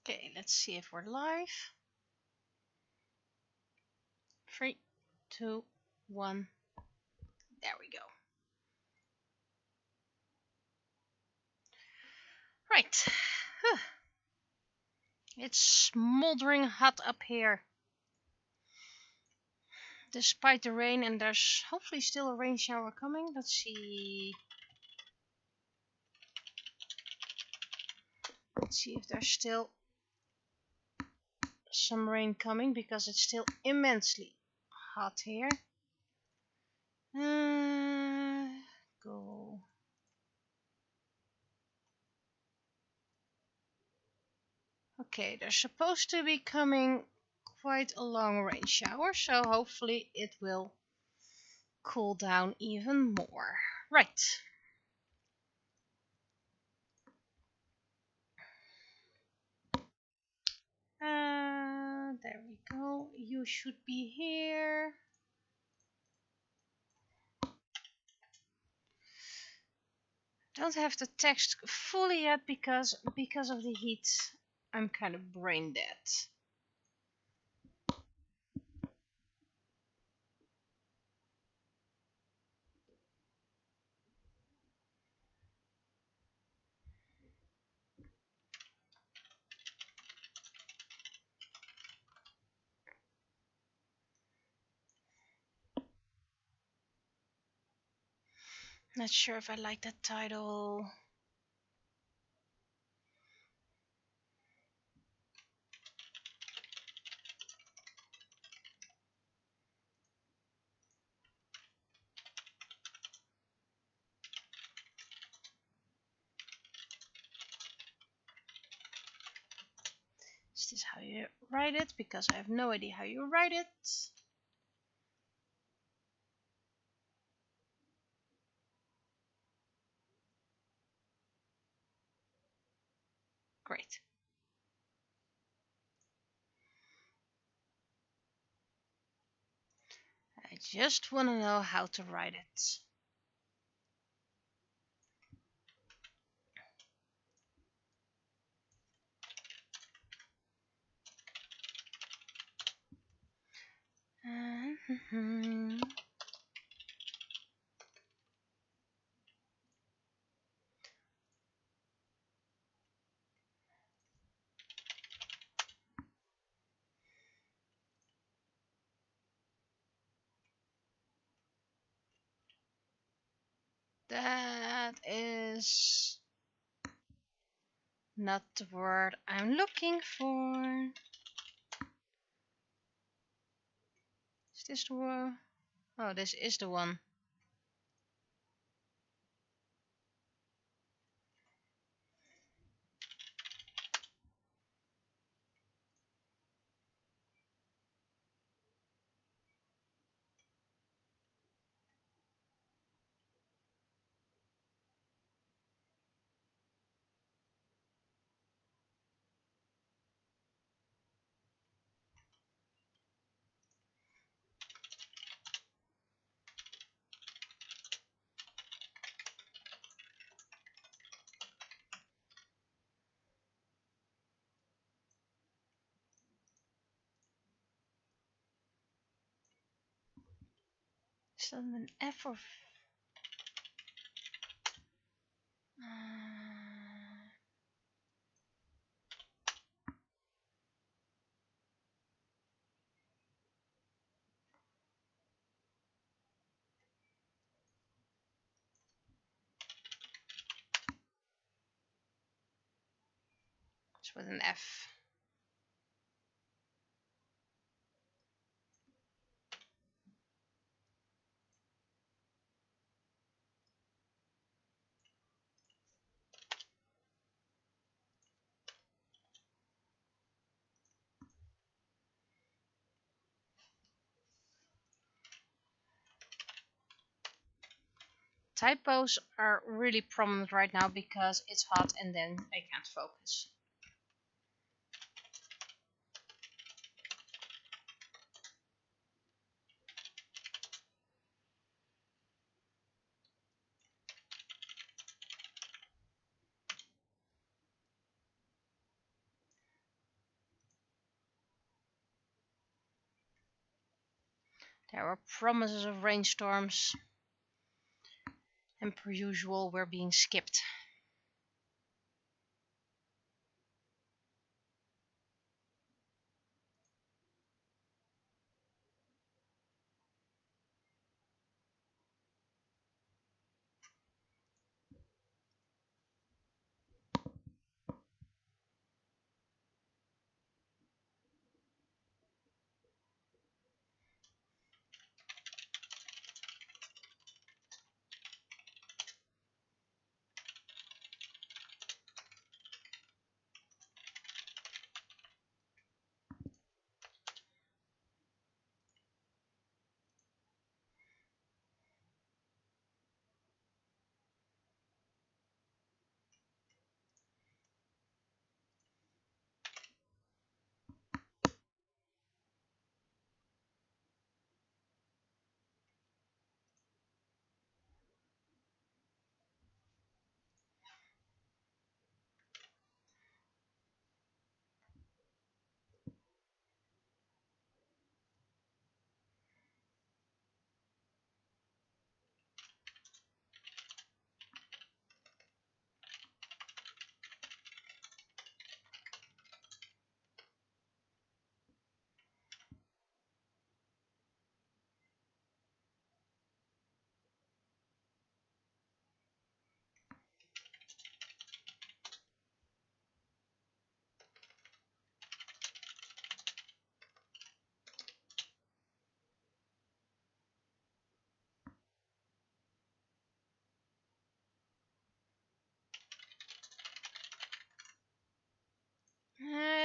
Okay, let's see if we're live. 3, 2, 1. There we go. Right. It's smoldering hot up here. Despite the rain, and there's hopefully still a rain shower coming. Let's see. Let's see if there's still some rain coming, because it's still immensely hot here. Go. Okay, there's supposed to be coming quite a long rain shower, so hopefully it will cool down even more. Right. There we go. You should be here. Don't have the text fully yet because of the heat. I'm kind of brain dead. Not sure if I like that title. Is this how you write it? Because I have no idea how you write it. Great. I just want to know how to write it. That is not the word I'm looking for. Is this the word? Oh, this is the one. Is that an F or? It's with an F. Typos are really prominent right now because it's hot and then I can't focus. There were promises of rainstorms, and per usual we're being skipped.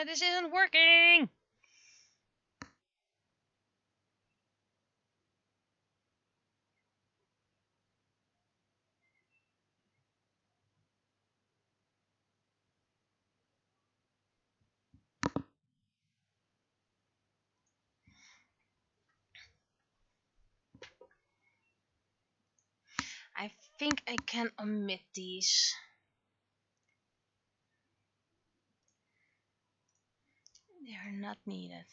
This isn't working! I think I can omit these. They are not needed.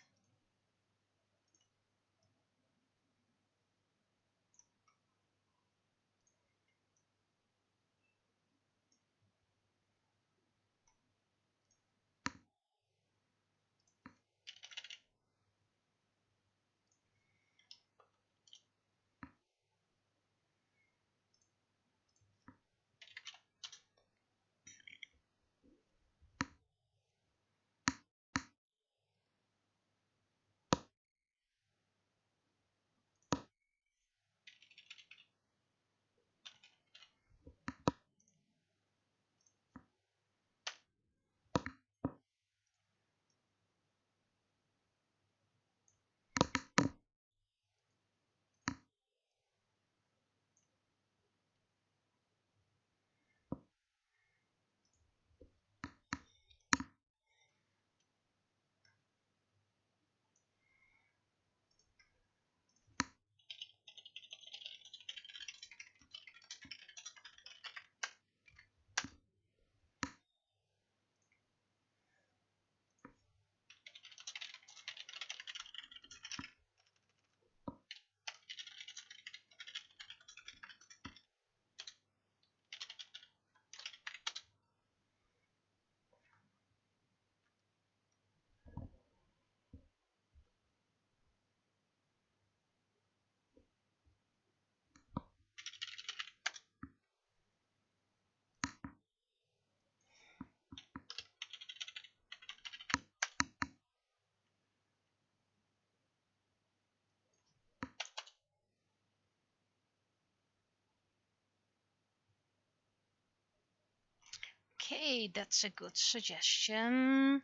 Okay, that's a good suggestion.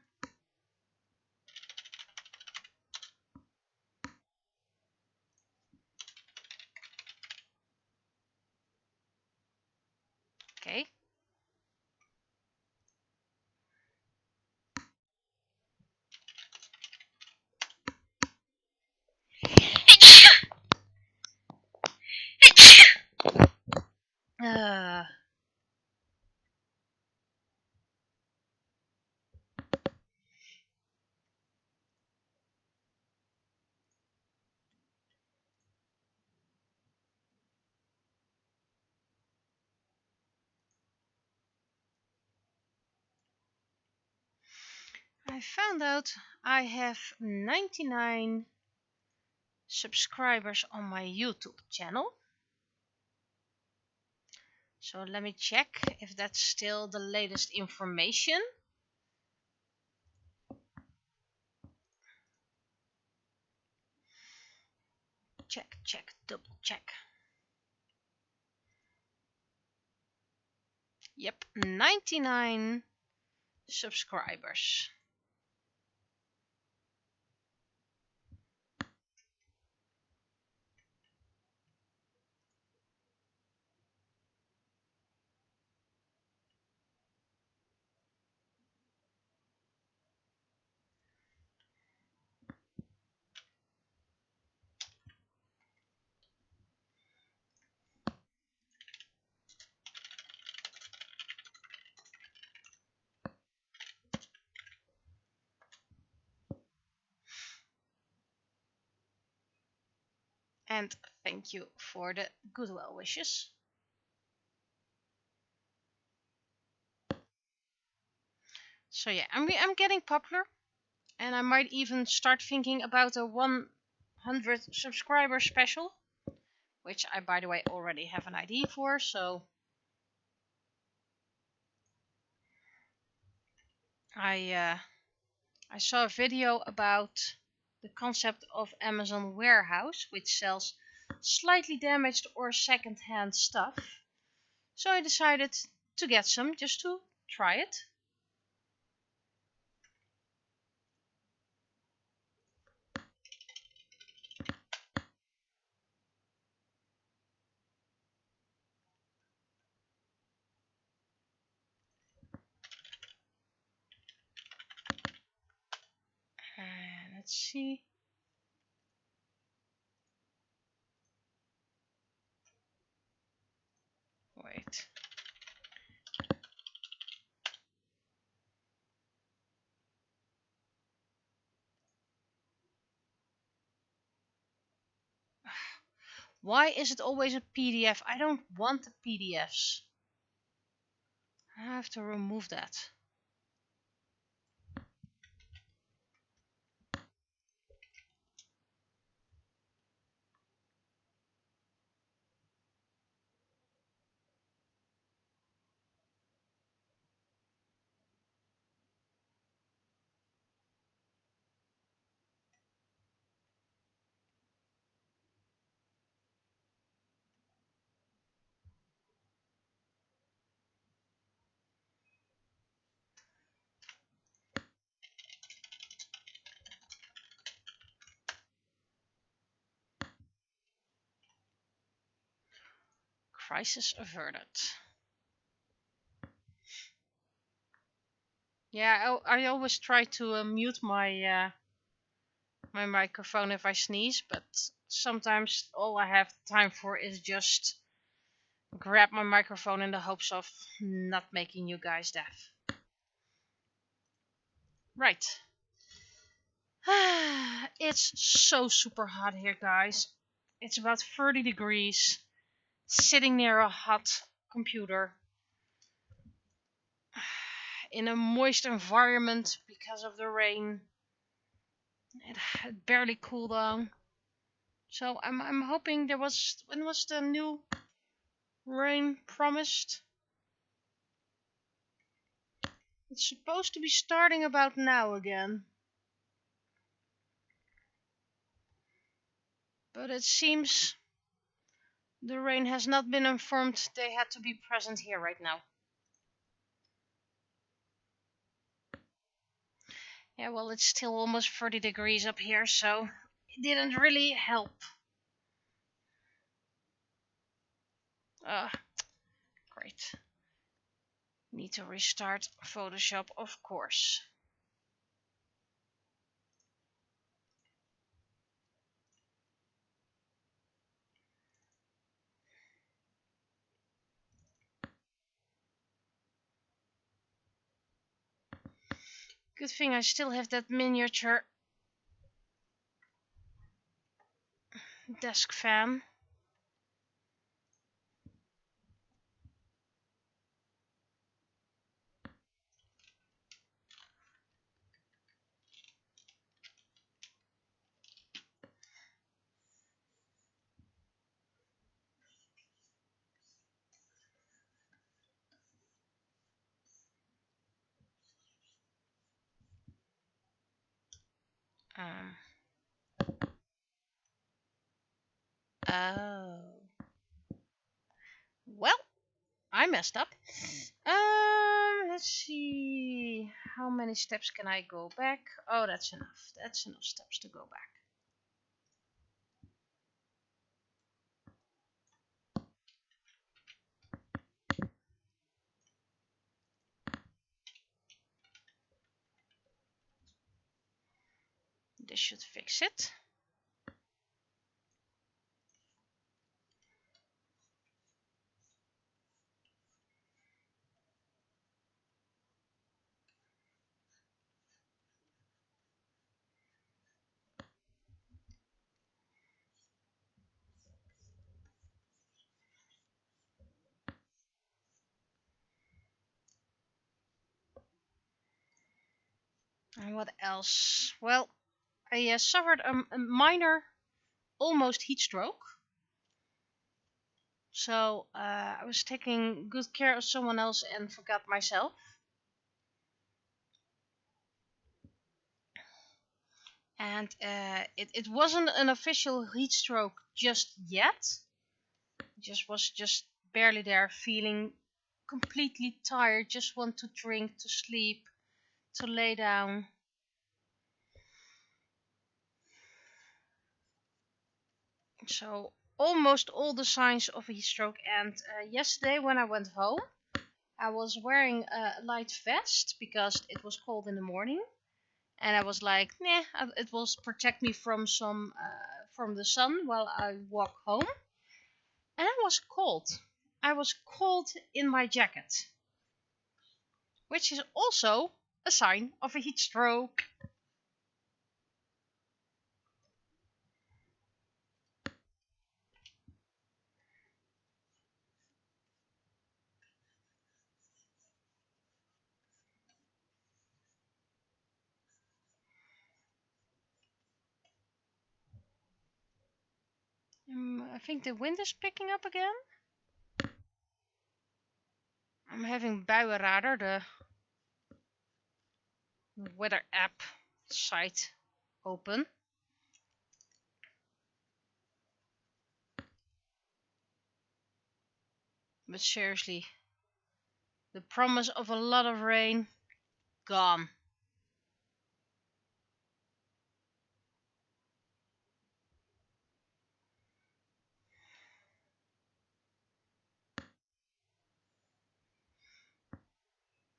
Okay. Uh, I found out I have 99 subscribers on my YouTube channel. So let me check if that's still the latest information. Check, double check. Yep, 99 subscribers. And thank you for the goodwill wishes. So yeah, I'm getting popular, and I might even start thinking about a 100 subscriber special, which I, by the way, already have an idea for. So I saw a video about the concept of Amazon Warehouse, which sells slightly damaged or second-hand stuff. So I decided to get some just to try it. And let's see. Wait. Why is it always a PDF? I don't want the PDFs. I have to remove that. Crisis averted. Yeah, I always try to mute my my microphone if I sneeze, but sometimes all I have time for is just grab my microphone in the hopes of not making you guys deaf. Right. It's so super hot here, guys. It's about 30 degrees, sitting near a hot computer in a moist environment because of the rain. It barely cooled down. So I'm hoping when was the new rain promised? It's supposed to be starting about now again. But it seems the rain has not been informed they had to be present here right now. Yeah, well, it's still almost 30 degrees up here, so it didn't really help. Great. Need to restart Photoshop, of course. Good thing I still have that miniature desk fan. Um, oh. Well, I messed up. Let's see. How many steps can I go back? Oh, that's enough. That's enough steps to go back. This should fix it. And what else? Well, I suffered a minor, almost heat stroke. So I was taking good care of someone else and forgot myself. And it wasn't an official heat stroke just yet. Just barely there, feeling completely tired, just want to drink, to sleep, to lay down. So almost all the signs of a heat stroke. And yesterday when I went home, I was wearing a light vest because it was cold in the morning, and I was like, nah, it will protect me from from the sun while I walk home. And I was cold. I was cold in my jacket, which is also a sign of a heat stroke. I think the wind is picking up again. I'm having Buienradar, the weather app site, open. But seriously, the promise of a lot of rain, gone.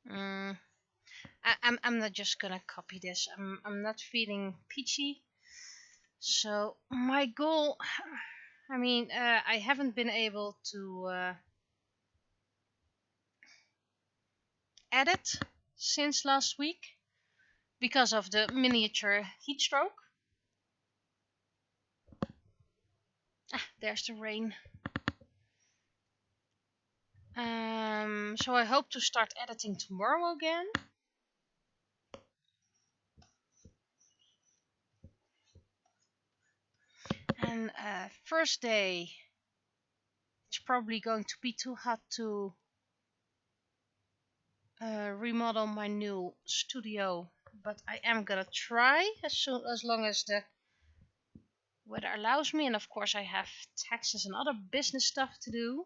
Mm, I'm not just gonna copy this. I'm not feeling peachy. So my goal, I mean, I haven't been able to edit since last week because of the miniature heat stroke. Ah, there's the rain. So I hope to start editing tomorrow again. And first day, it's probably going to be too hot to remodel my new studio, but I am gonna try as long as the weather allows me, and of course I have taxes and other business stuff to do.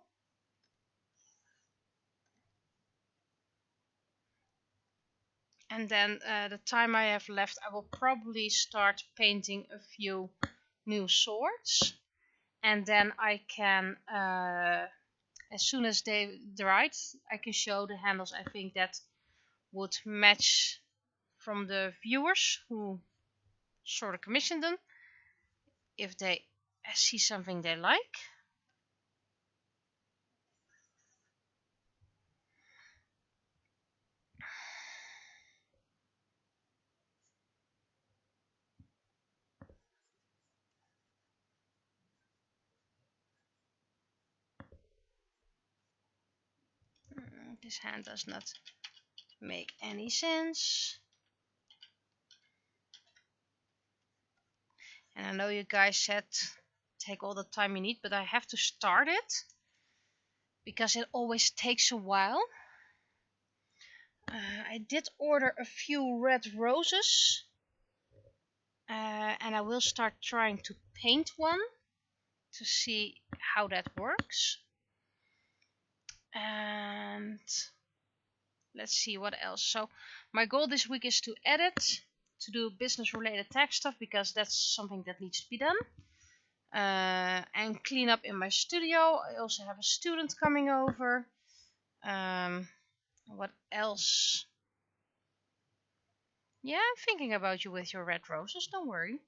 And then the time I have left, I will probably start painting a few new swords, and then I can, as soon as they dried, I can show the handles I think that would match from the viewers who sort of commissioned them, if they see something they like. This hand does not make any sense. And I know you guys said take all the time you need, but I have to start it because it always takes a while. I did order a few red roses, And I will start trying to paint one to see how that works. And let's see what else. So my goal this week is to edit, to do business related tech stuff, because that's something that needs to be done. And clean up in my studio. I also have a student coming over. What else? Yeah, I'm thinking about you with your red roses, don't worry.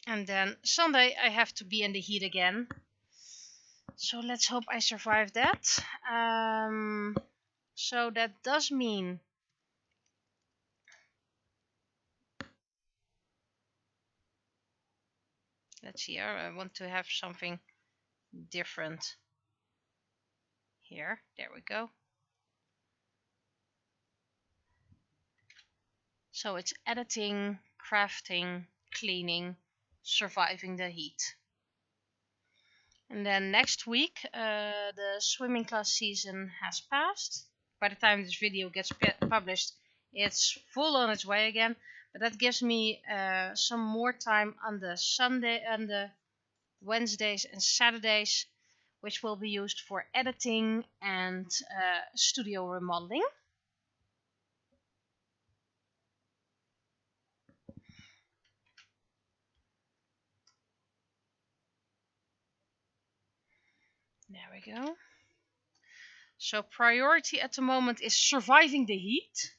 And then Sunday I have to be in the heat again. So let's hope I survive that. So that does mean let's see here, I want to have something different here. There we go. So it's editing, crafting, cleaning, surviving the heat. And then next week, the swimming class season has passed. By the time this video gets published, it's full on its way again. But that gives me some more time on the Sunday and the Wednesdays and Saturdays, which will be used for editing and studio remodeling. There we go. So priority at the moment is surviving the heat.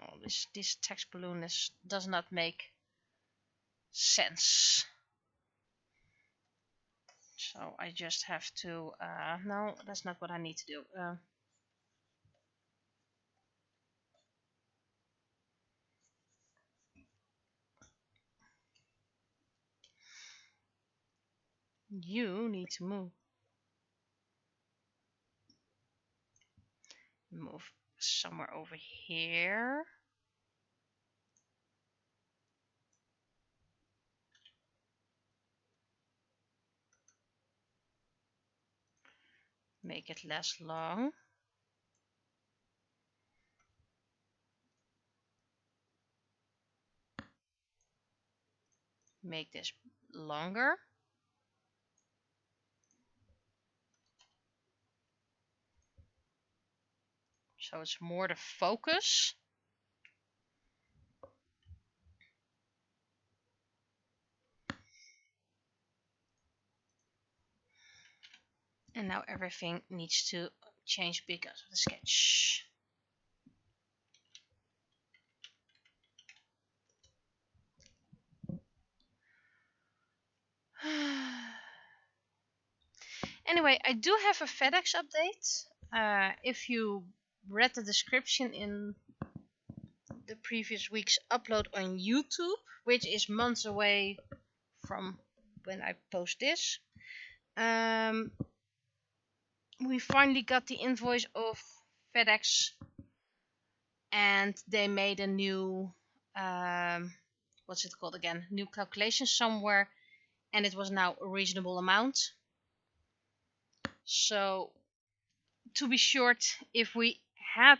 Oh, this text balloon does not make sense. So I just have to, no, that's not what I need to do. You need to move. Move somewhere over here. Make it less long. Make this longer. So it's more the focus. And now everything needs to change because of the sketch. Anyway, I do have a FedEx update. If you read the description in the previous week's upload on YouTube, which is months away from when I post this, we finally got the invoice of FedEx, and they made a new what's it called again? New calculation somewhere, and it was now a reasonable amount. So, to be short, if we had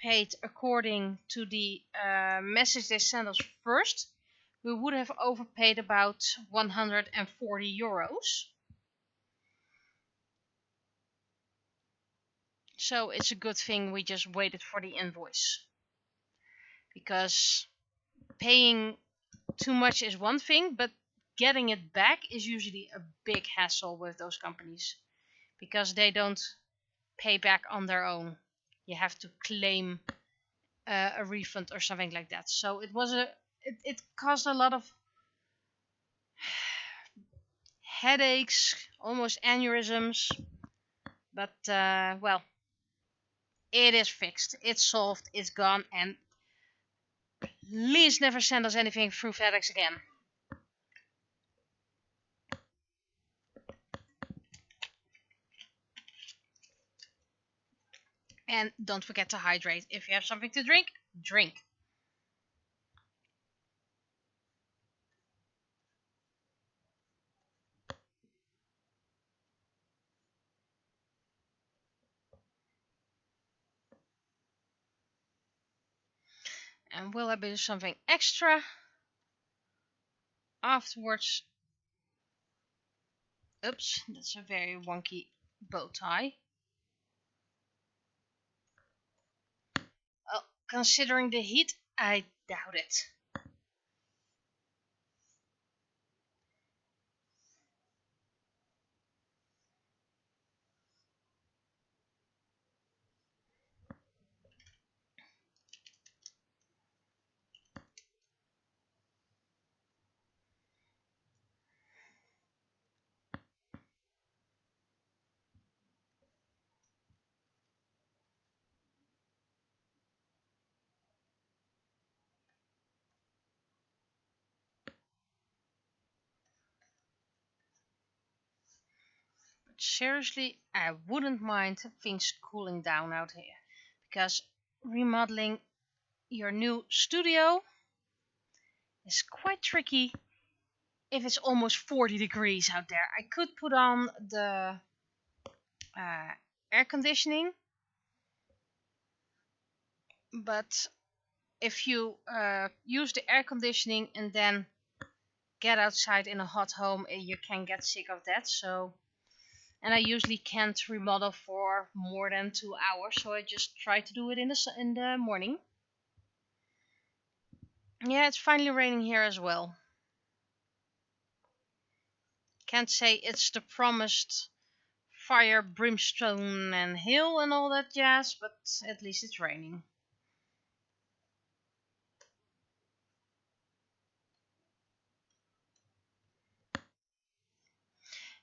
paid according to the message they sent us first, we would have overpaid about 140 euros. So it's a good thing we just waited for the invoice. Because paying too much is one thing, but getting it back is usually a big hassle with those companies. Because they don't pay back on their own. You have to claim a refund or something like that. So it was it caused a lot of headaches, almost aneurysms. But well, it is fixed. It's solved. It's gone. And Please never send us anything through FedEx again. And don't forget to hydrate. If you have something to drink, drink. And will I do something extra afterwards? Oops, that's a very wonky bow tie. Well, considering the heat, I doubt it. But seriously, I wouldn't mind things cooling down out here. Because remodeling your new studio is quite tricky if it's almost 40 degrees out there. I could put on the air conditioning, but if you use the air conditioning and then get outside in a hot home, you can get sick of that. So, and I usually can't remodel for more than 2 hours, so I just try to do it in the morning. Yeah, it's finally raining here as well. Can't say it's the promised fire, brimstone and hail and all that jazz, but at least it's raining.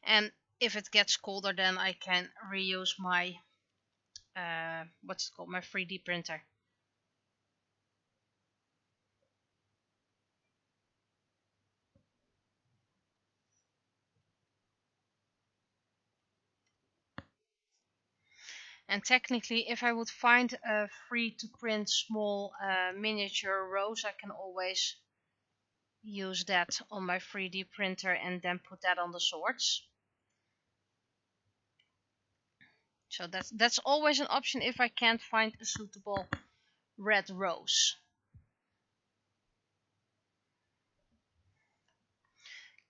And if it gets colder, then I can reuse my what's it called, my 3D printer. And technically, if I would find a free to print small miniature rose, I can always use that on my 3D printer and then put that on the swords. So that's always an option if I can't find a suitable red rose.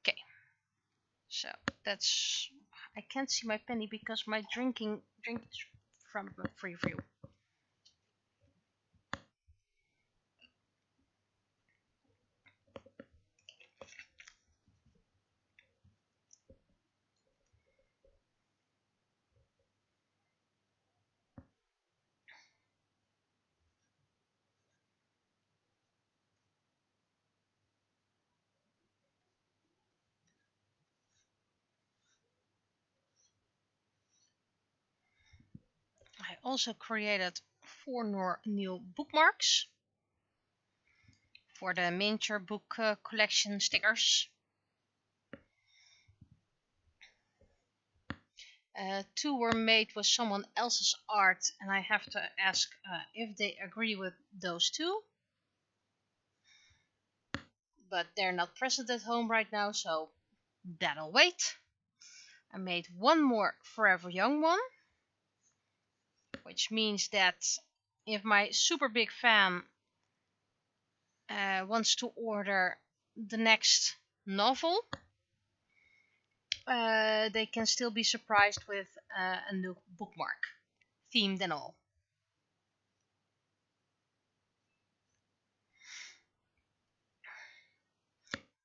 Okay, so that's, I can't see my penny because my drink from the free view. I also created 4 new bookmarks for the miniature book collection stickers. 2 were made with someone else's art, and I have to ask if they agree with those 2. But they're not present at home right now, so that'll wait. I made 1 more Forever Young one, which means that if my super big fan wants to order the next novel, they can still be surprised with a new bookmark, themed and all.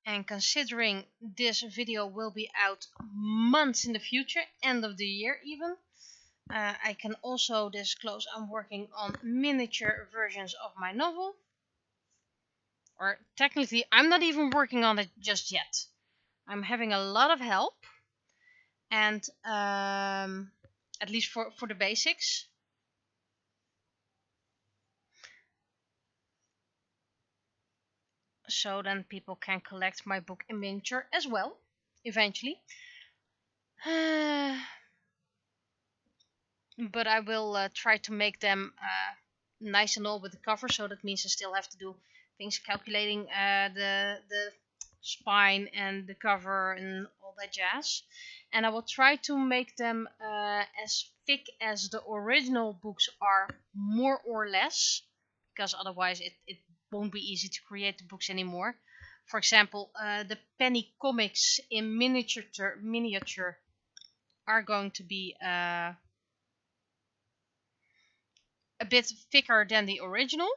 And considering this video will be out months in the future, end of the year even, I can also disclose I'm working on miniature versions of my novel. Or technically, I'm not even working on it just yet. I'm having a lot of help. And at least for the basics. so then people can collect my book in miniature as well, eventually. But I will try to make them nice and all with the cover, so that means I still have to do things calculating the spine and the cover and all that jazz. And I will try to make them as thick as the original books are, more or less, because otherwise it won't be easy to create the books anymore. For example, the penny comics in miniature are going to be a bit thicker than the original.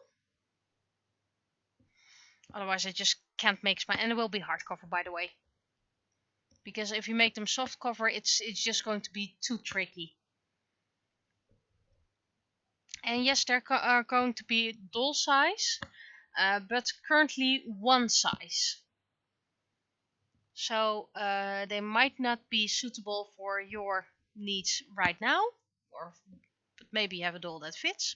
Otherwise I just can't make spine, and it will be hardcover, by the way. Because if you make them soft cover, it's just going to be too tricky. And yes, there are going to be doll size, but currently one size. So they might not be suitable for your needs right now, but maybe you have a doll that fits.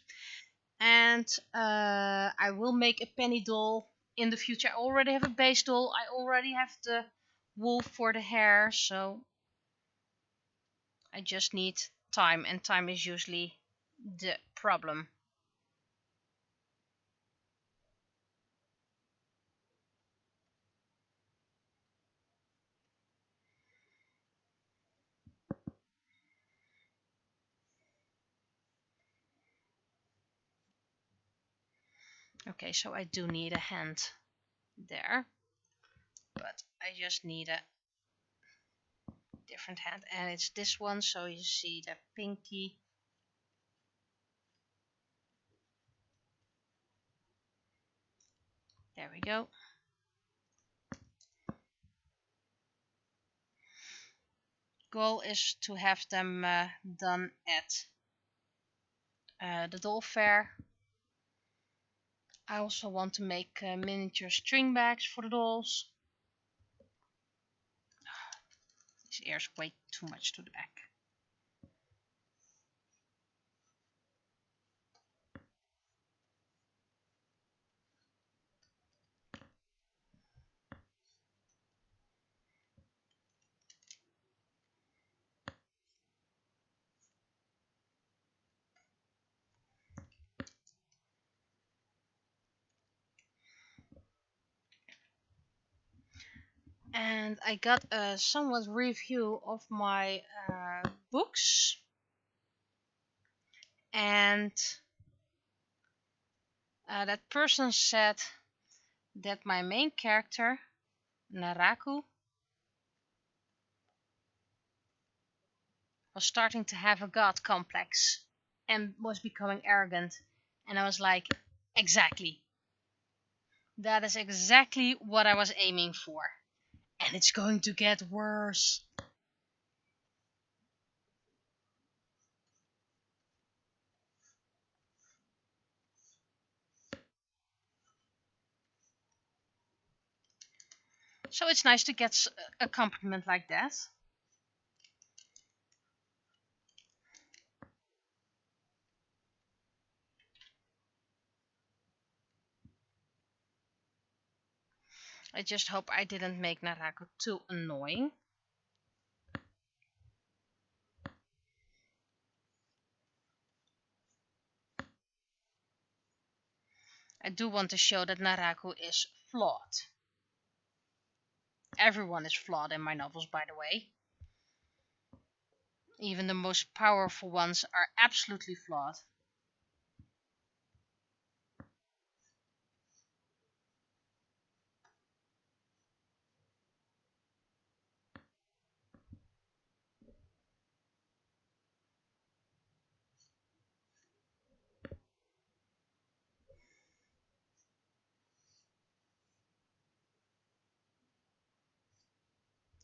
And I will make a penny doll in the future. I already have a base doll. I already have the wool for the hair, so I just need time, and time is usually the problem. Okay, so I do need a hand there, but I just need a different hand, and it's this one, so you see the pinky. There we go. Goal is to have them done at the doll fair. I also want to make miniature string bags for the dolls. These ears way too much to the back. And I got a somewhat review of my books, and that person said that my main character, Naraku, was starting to have a god complex and was becoming arrogant. And I was like, exactly. That is exactly what I was aiming for. And it's going to get worse. So it's nice to get a compliment like that. I just hope I didn't make Naraku too annoying. I do want to show that Naraku is flawed. Everyone is flawed in my novels, by the way. Even the most powerful ones are absolutely flawed.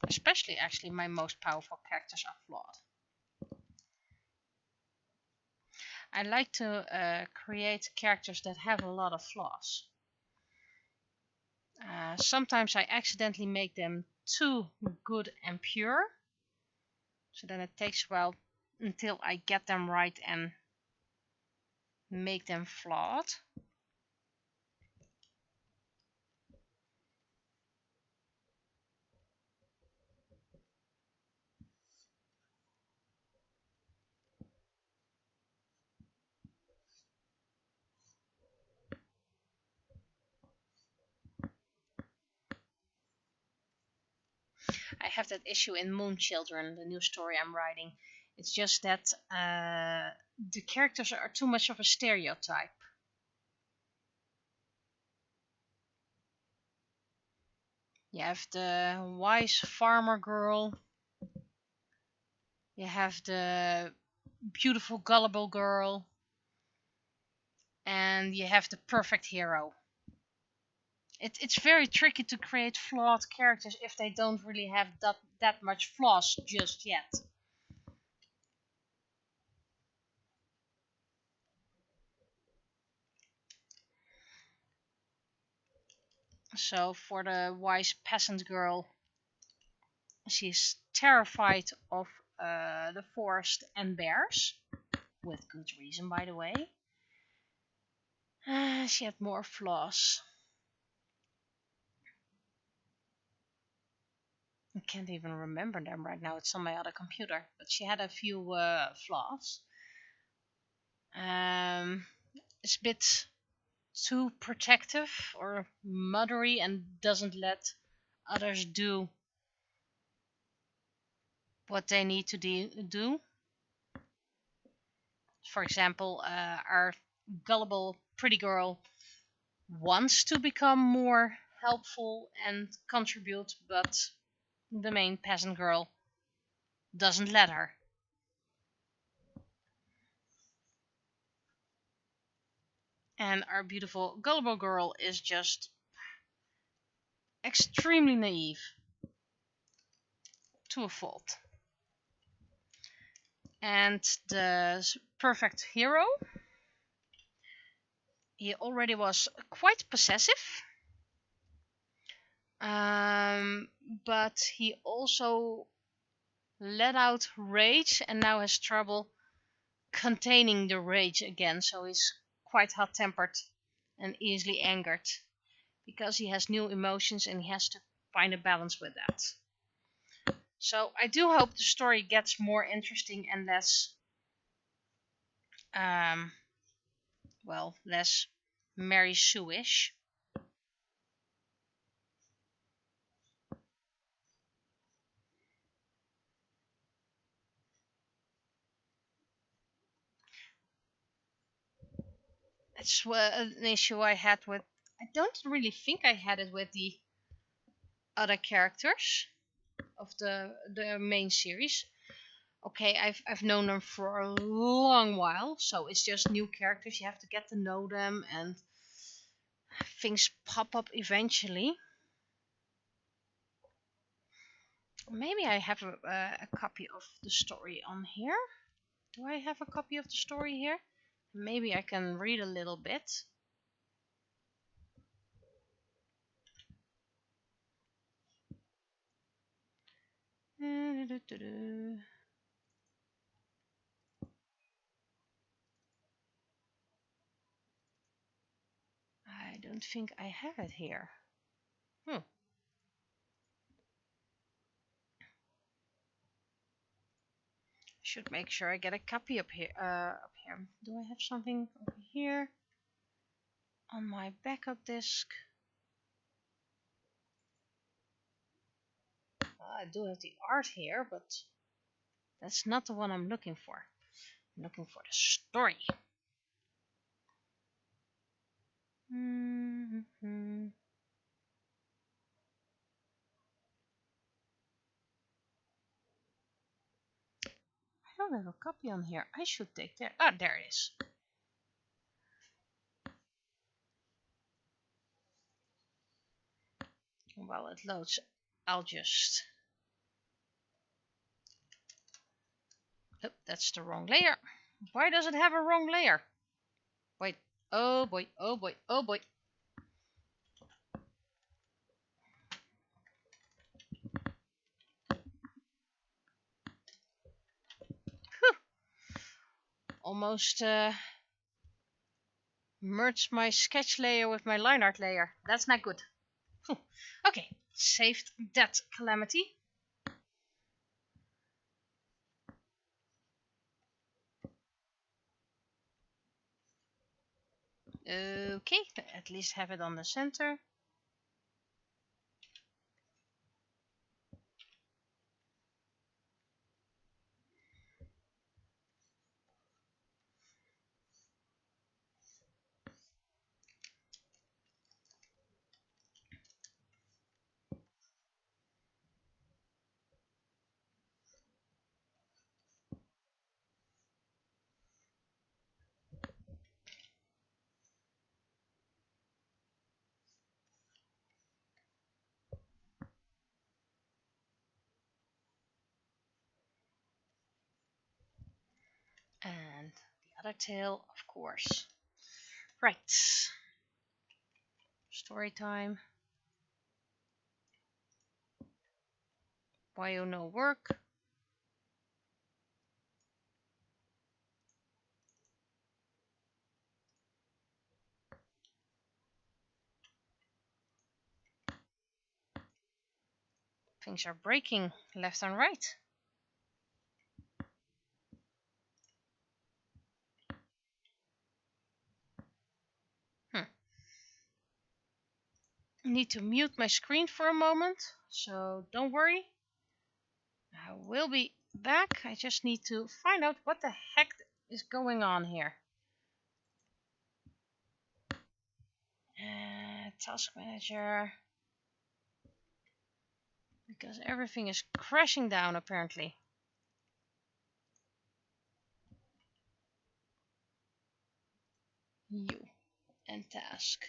Especially, actually, my most powerful characters are flawed. I like to create characters that have a lot of flaws. Sometimes I accidentally make them too good and pure. So then it takes a while until I get them right and make them flawed. have that issue in Moonchildren, the new story I'm writing. It's just that the characters are too much of a stereotype. You have the wise farmer girl. You have the beautiful gullible girl. And you have the perfect hero. It's very tricky to create flawed characters if they don't really have that much flaws just yet. So for the wise peasant girl, she's terrified of the forest and bears, with good reason, by the way. She had more flaws. I can't even remember them right now. It's on my other computer. But she had a few flaws. It's a bit too protective or mothery and doesn't let others do what they need to do. For example, our gullible pretty girl wants to become more helpful and contribute, but the main peasant girl doesn't let her. And our beautiful gullible girl is just extremely naive to a fault. And the perfect hero, he already was quite possessive, but he also let out rage and now has trouble containing the rage again, so he's quite hot-tempered and easily angered because he has new emotions and he has to find a balance with that. So I do hope the story gets more interesting and less less Mary Sue-ish. It's an issue I had with. I don't really think I had it with the other characters of the main series. Okay, I've known them for a long while, so it's just new characters. You have to get to know them, and things pop up eventually. Maybe I have a copy of the story on here. Do I have a copy of the story here? Maybe I can read a little bit. I don't think I have it here. Should make sure I get a copy up here. Do I have something over here on my backup disk? I do have the art here, but that's not the one I'm looking for. I'm looking for the story. I don't have a copy on here. I should take that. Ah, there it is. While it loads, I'll just... Oh, that's the wrong layer. Why does it have a wrong layer? Wait. Oh boy, oh boy, oh boy. Whew. Almost merged my sketch layer with my line art layer. That's not good. Whew. Okay, saved that calamity. Okay, at least have it on the center. And the other tail, of course. Right. Story time. Why you no work? Things are breaking left and right. Need to mute my screen for a moment, so don't worry. I will be back. I just need to find out what the heck is going on here. Task manager. Because everything is crashing down apparently. You and task.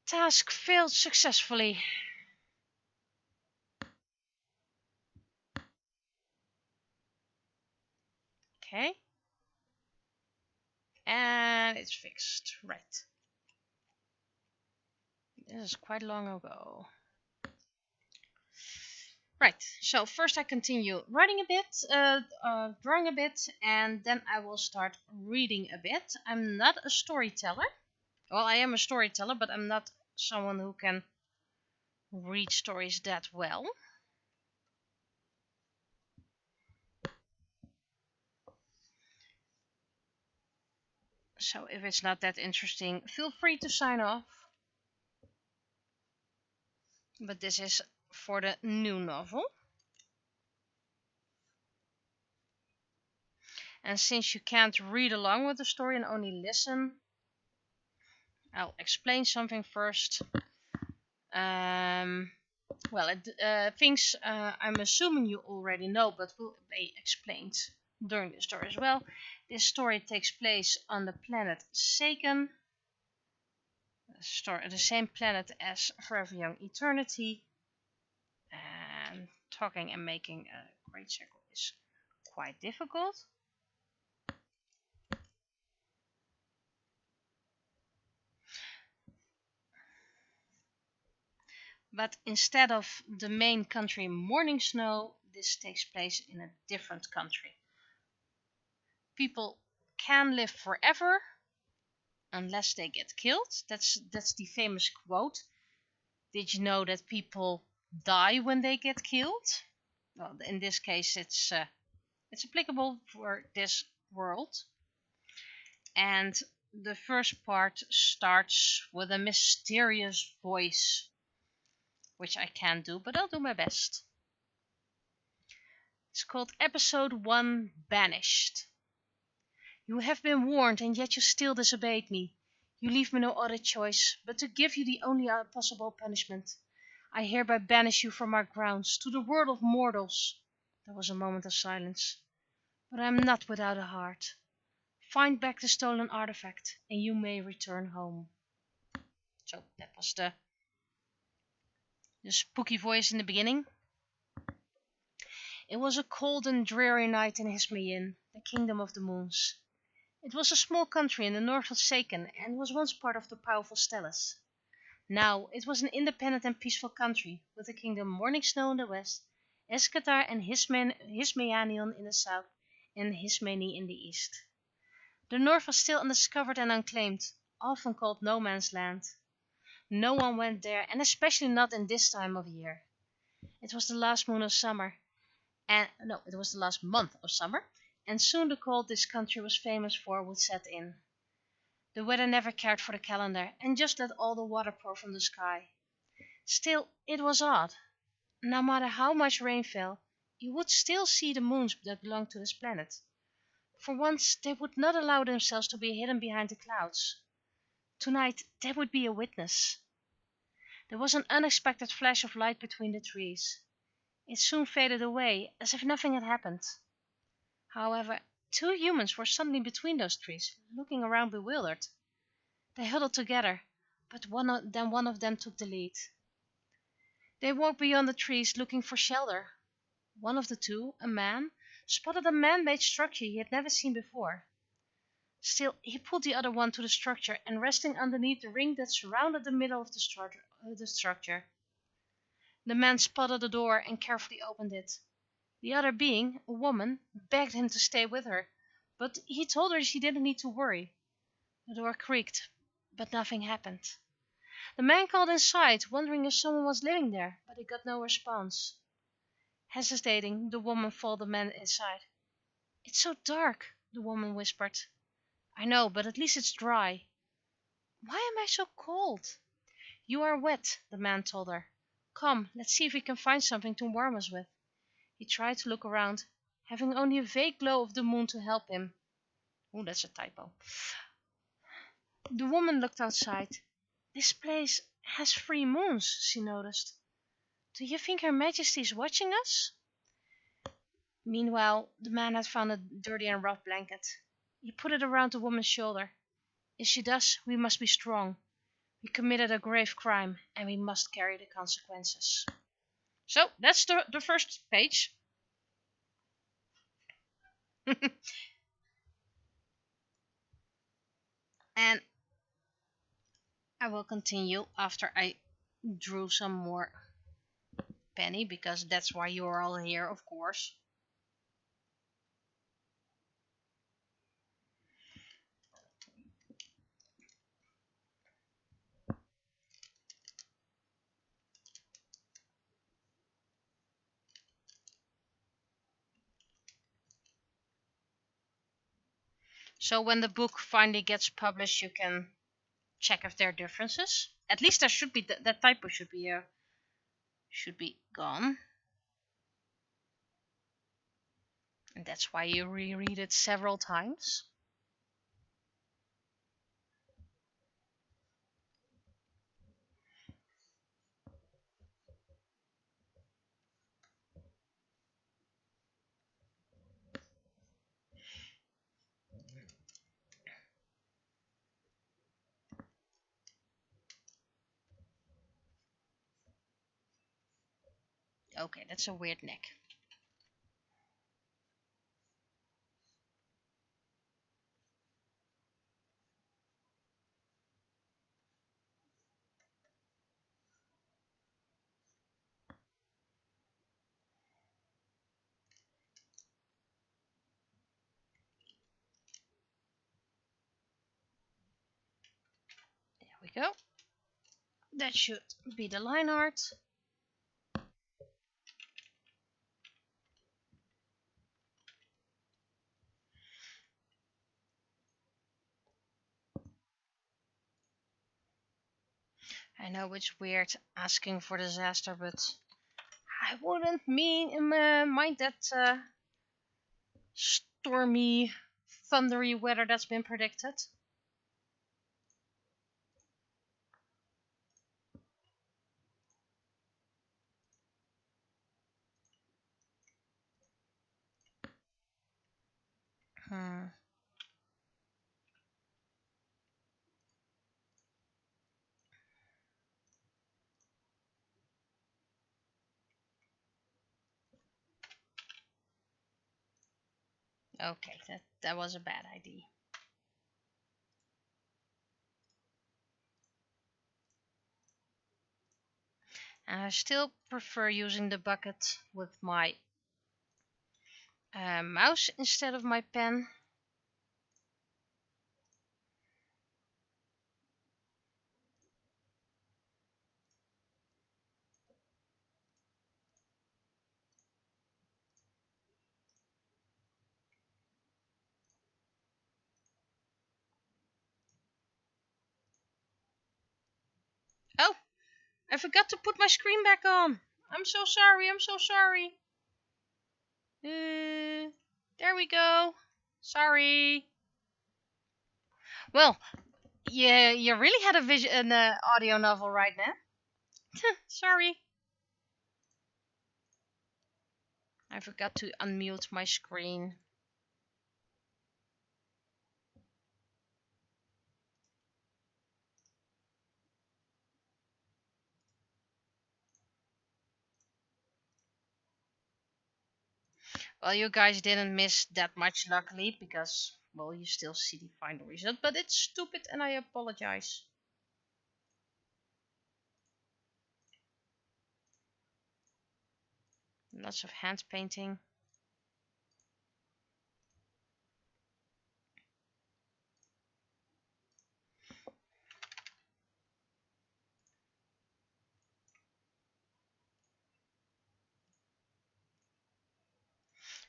Task failed successfully. Okay. And it's fixed. Right. This is quite long ago. Right, so first I continue writing a bit, drawing a bit, and then I will start reading a bit. I'm not a storyteller. Well, I am a storyteller, but I'm not someone who can read stories that well. So if it's not that interesting, feel free to sign off. But this is for the new novel. And since you can't read along with the story and only listen, I'll explain something first. Well, things I'm assuming you already know, but will be explained during the story as well. This story takes place on the planet Saken, the same planet as Forever Young Eternity. And talking and making a great circle is quite difficult. But instead of the main country Morning Snow, this takes place in a different country. People can live forever unless they get killed. That's the famous quote. Did you know that people die when they get killed? Well, in this case, it's applicable for this world. And the first part starts with a mysterious voice, which I can't do, but I'll do my best. It's called Episode 1, Banished. You have been warned, and yet you still disobeyed me. You leave me no other choice but to give you the only possible punishment. I hereby banish you from our grounds to the world of mortals. There was a moment of silence. But I am not without a heart. Find back the stolen artifact, and you may return home. So that was the spooky voice in the beginning. It was a cold and dreary night in Hismayin, the kingdom of the moons. It was a small country in the north of Saken and was once part of the powerful Stellas. Now it was an independent and peaceful country, with the kingdom Morning Snow in the west, Escatar and Hismayanion in the south, and Hismeni in the east. The north was still undiscovered and unclaimed, often called No Man's Land. No one went there, and especially not in this time of year. It was the last moon of summer, it was the last month of summer, and soon the cold this country was famous for would set in. The weather never cared for the calendar, and just let all the water pour from the sky. Still, it was odd. No matter how much rain fell, you would still see the moons that belonged to this planet. For once, they would not allow themselves to be hidden behind the clouds. Tonight, there would be a witness. There was an unexpected flash of light between the trees. It soon faded away, as if nothing had happened. However, two humans were suddenly between those trees, looking around bewildered. They huddled together, but one of them took the lead. They walked beyond the trees, looking for shelter. One of the two, a man, spotted a man-made structure he had never seen before. Still, he pulled the other one to the structure and resting underneath the ring that surrounded the middle of the structure. The man spotted a door and carefully opened it. The other being, a woman, begged him to stay with her, but he told her she didn't need to worry. The door creaked, but nothing happened. The man called inside, wondering if someone was living there, but he got no response. Hesitating, the woman followed the man inside. "It's so dark," the woman whispered. "I know, but at least it's dry." "Why am I so cold?" "You are wet," the man told her. "Come, let's see if we can find something to warm us with." He tried to look around, having only a vague glow of the moon to help him. Oh, that's a typo. The woman looked outside. "This place has 3 moons," she noticed. "Do you think Her Majesty is watching us?" Meanwhile, the man had found a dirty and rough blanket. He put it around the woman's shoulder. "If she does, we must be strong. We committed a grave crime, and we must carry the consequences." So, that's the first page. And I will continue after I drew some more penny, because that's why you're all here, of course. So when the book finally gets published, you can check if there are differences. At least there should be that typo should be gone. And that's why you reread it several times. Okay, that's a weird neck. There we go. That should be the line art. I know it's weird asking for disaster, but I wouldn't mind that stormy, thundery weather that's been predicted. Okay, that was a bad idea. And I still prefer using the bucket with my mouse instead of my pen. Oh, I forgot to put my screen back on. I'm so sorry, I'm so sorry. There we go. Sorry. Well, yeah, you really had an audio novel right now. Sorry. I forgot to unmute my screen. Well, you guys didn't miss that much, luckily, because, well, you still see the final result, but it's stupid and I apologize. Lots of hand painting.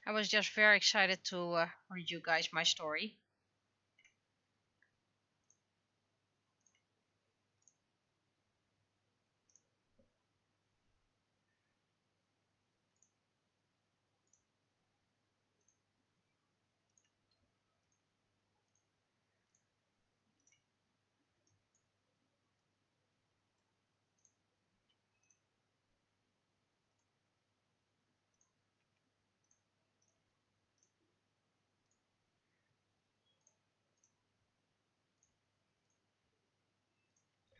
I was just very excited to read you guys my story.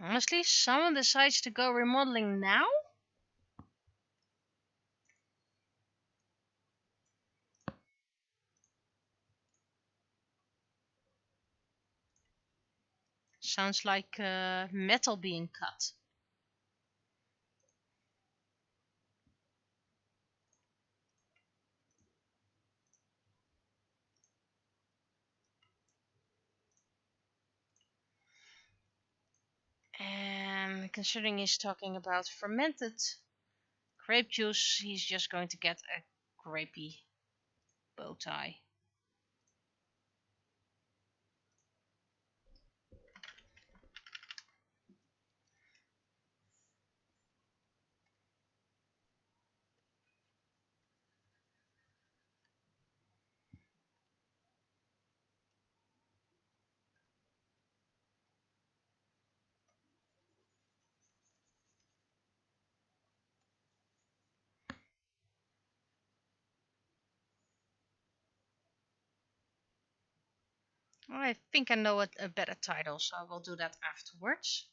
Honestly, someone decides to go remodeling now? Sounds like metal being cut. And considering he's talking about fermented grape juice, he's just going to get a grapey bow tie. I think I know a better title, so I will do that afterwards.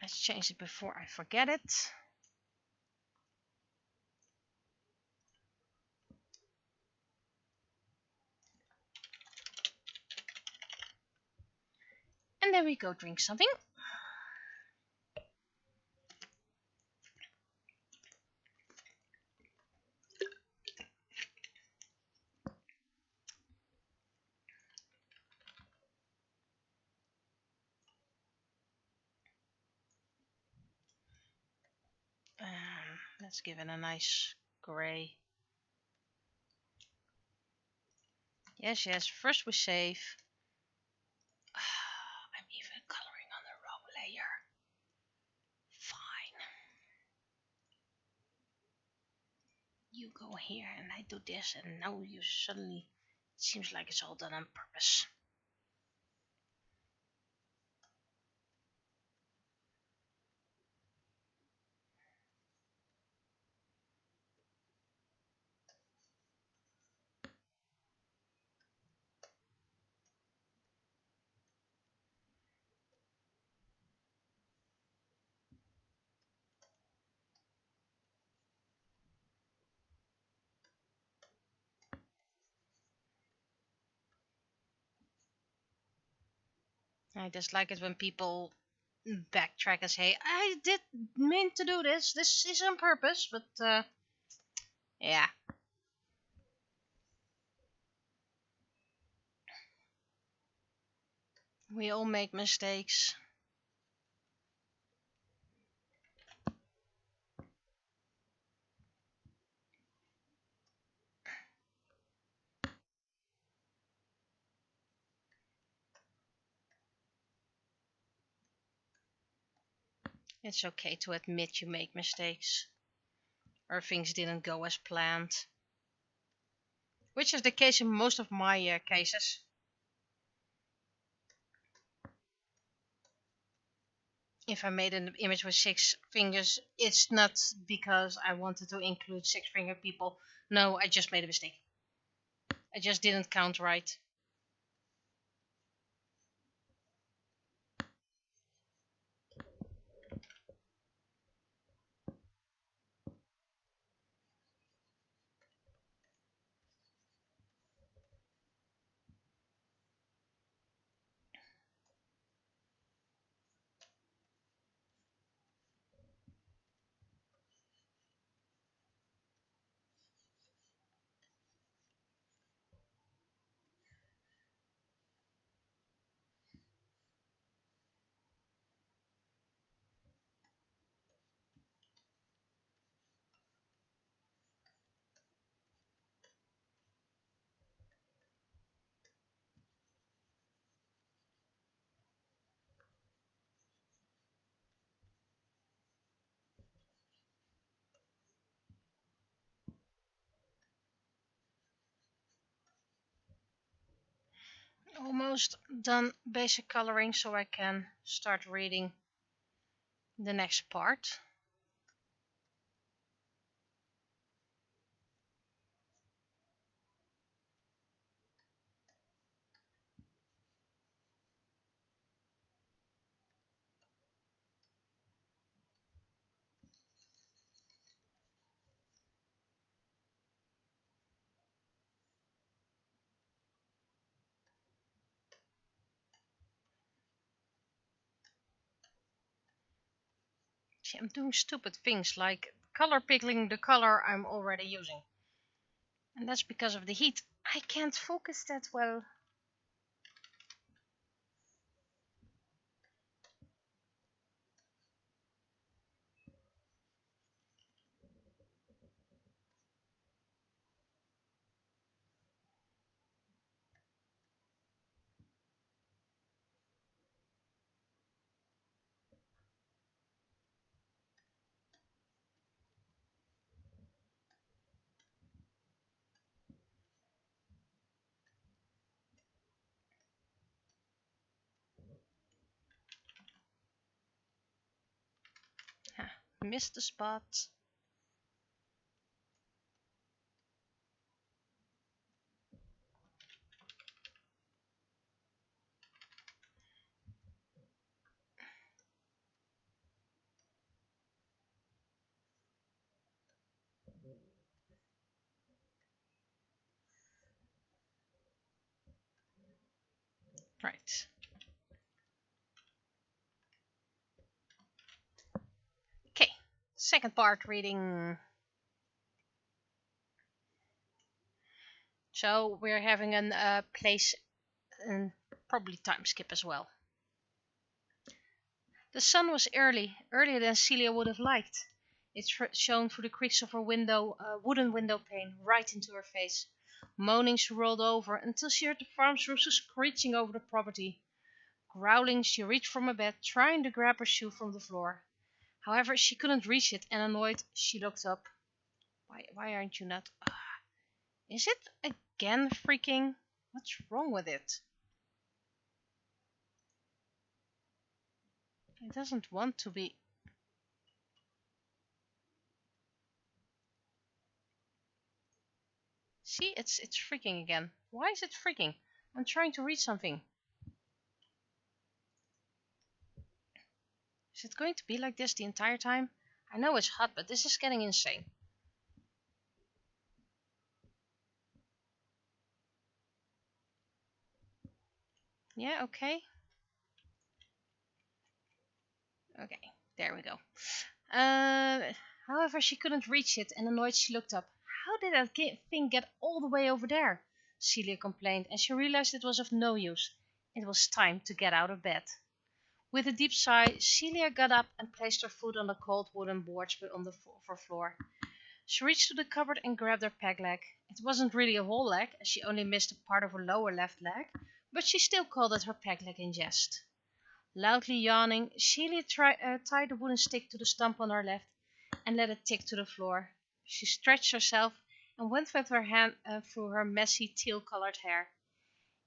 Let's change it before I forget it. And then we go drink something. Let's give it a nice grey. Yes, yes. First we save. I'm even coloring on the wrong layer. Fine. You go here and I do this, and now you suddenly... It seems like it's all done on purpose. I dislike it when people backtrack and say, I did mean to do this. This is on purpose, but yeah. We all make mistakes. It's okay to admit you make mistakes. Or things didn't go as planned. Which is the case in most of my cases. if I made an image with 6 fingers, it's not because I wanted to include 6-fingered people. No, I just made a mistake. I just didn't count right. Almost done basic coloring, so I can start reading the next part. See, I'm doing stupid things like color pickling the color I'm already using. And that's because of the heat. I can't focus that well. Missed the spot. Right. Okay, second part reading. So we're having a place and probably time skip as well. The sun was earlier than Celia would have liked. It shone through the creaks of her wooden window pane, right into her face. Moaning, she rolled over until she heard the farm's rooster screeching over the property. Growling, she reached for her bed, trying to grab her shoe from the floor. However, she couldn't reach it, and annoyed, she looked up. Why aren't you not? Is it again freaking? What's wrong with it? It doesn't want to be. See, it's freaking again. Why is it freaking? I'm trying to read something. Is it going to be like this the entire time? I know it's hot, but this is getting insane. Yeah, okay. Okay, there we go. However, she couldn't reach it, and annoyed she looked up. How did that thing get all the way over there? Celia complained, and she realized it was of no use. It was time to get out of bed. With a deep sigh, Celia got up and placed her foot on the cold wooden boards on the floor. She reached to the cupboard and grabbed her peg leg. It wasn't really a whole leg, as she only missed a part of her lower left leg, but she still called it her peg leg in jest. Loudly yawning, Celia tied the wooden stick to the stump on her left and let it tick to the floor. She stretched herself and went with her hand through her messy teal-colored hair.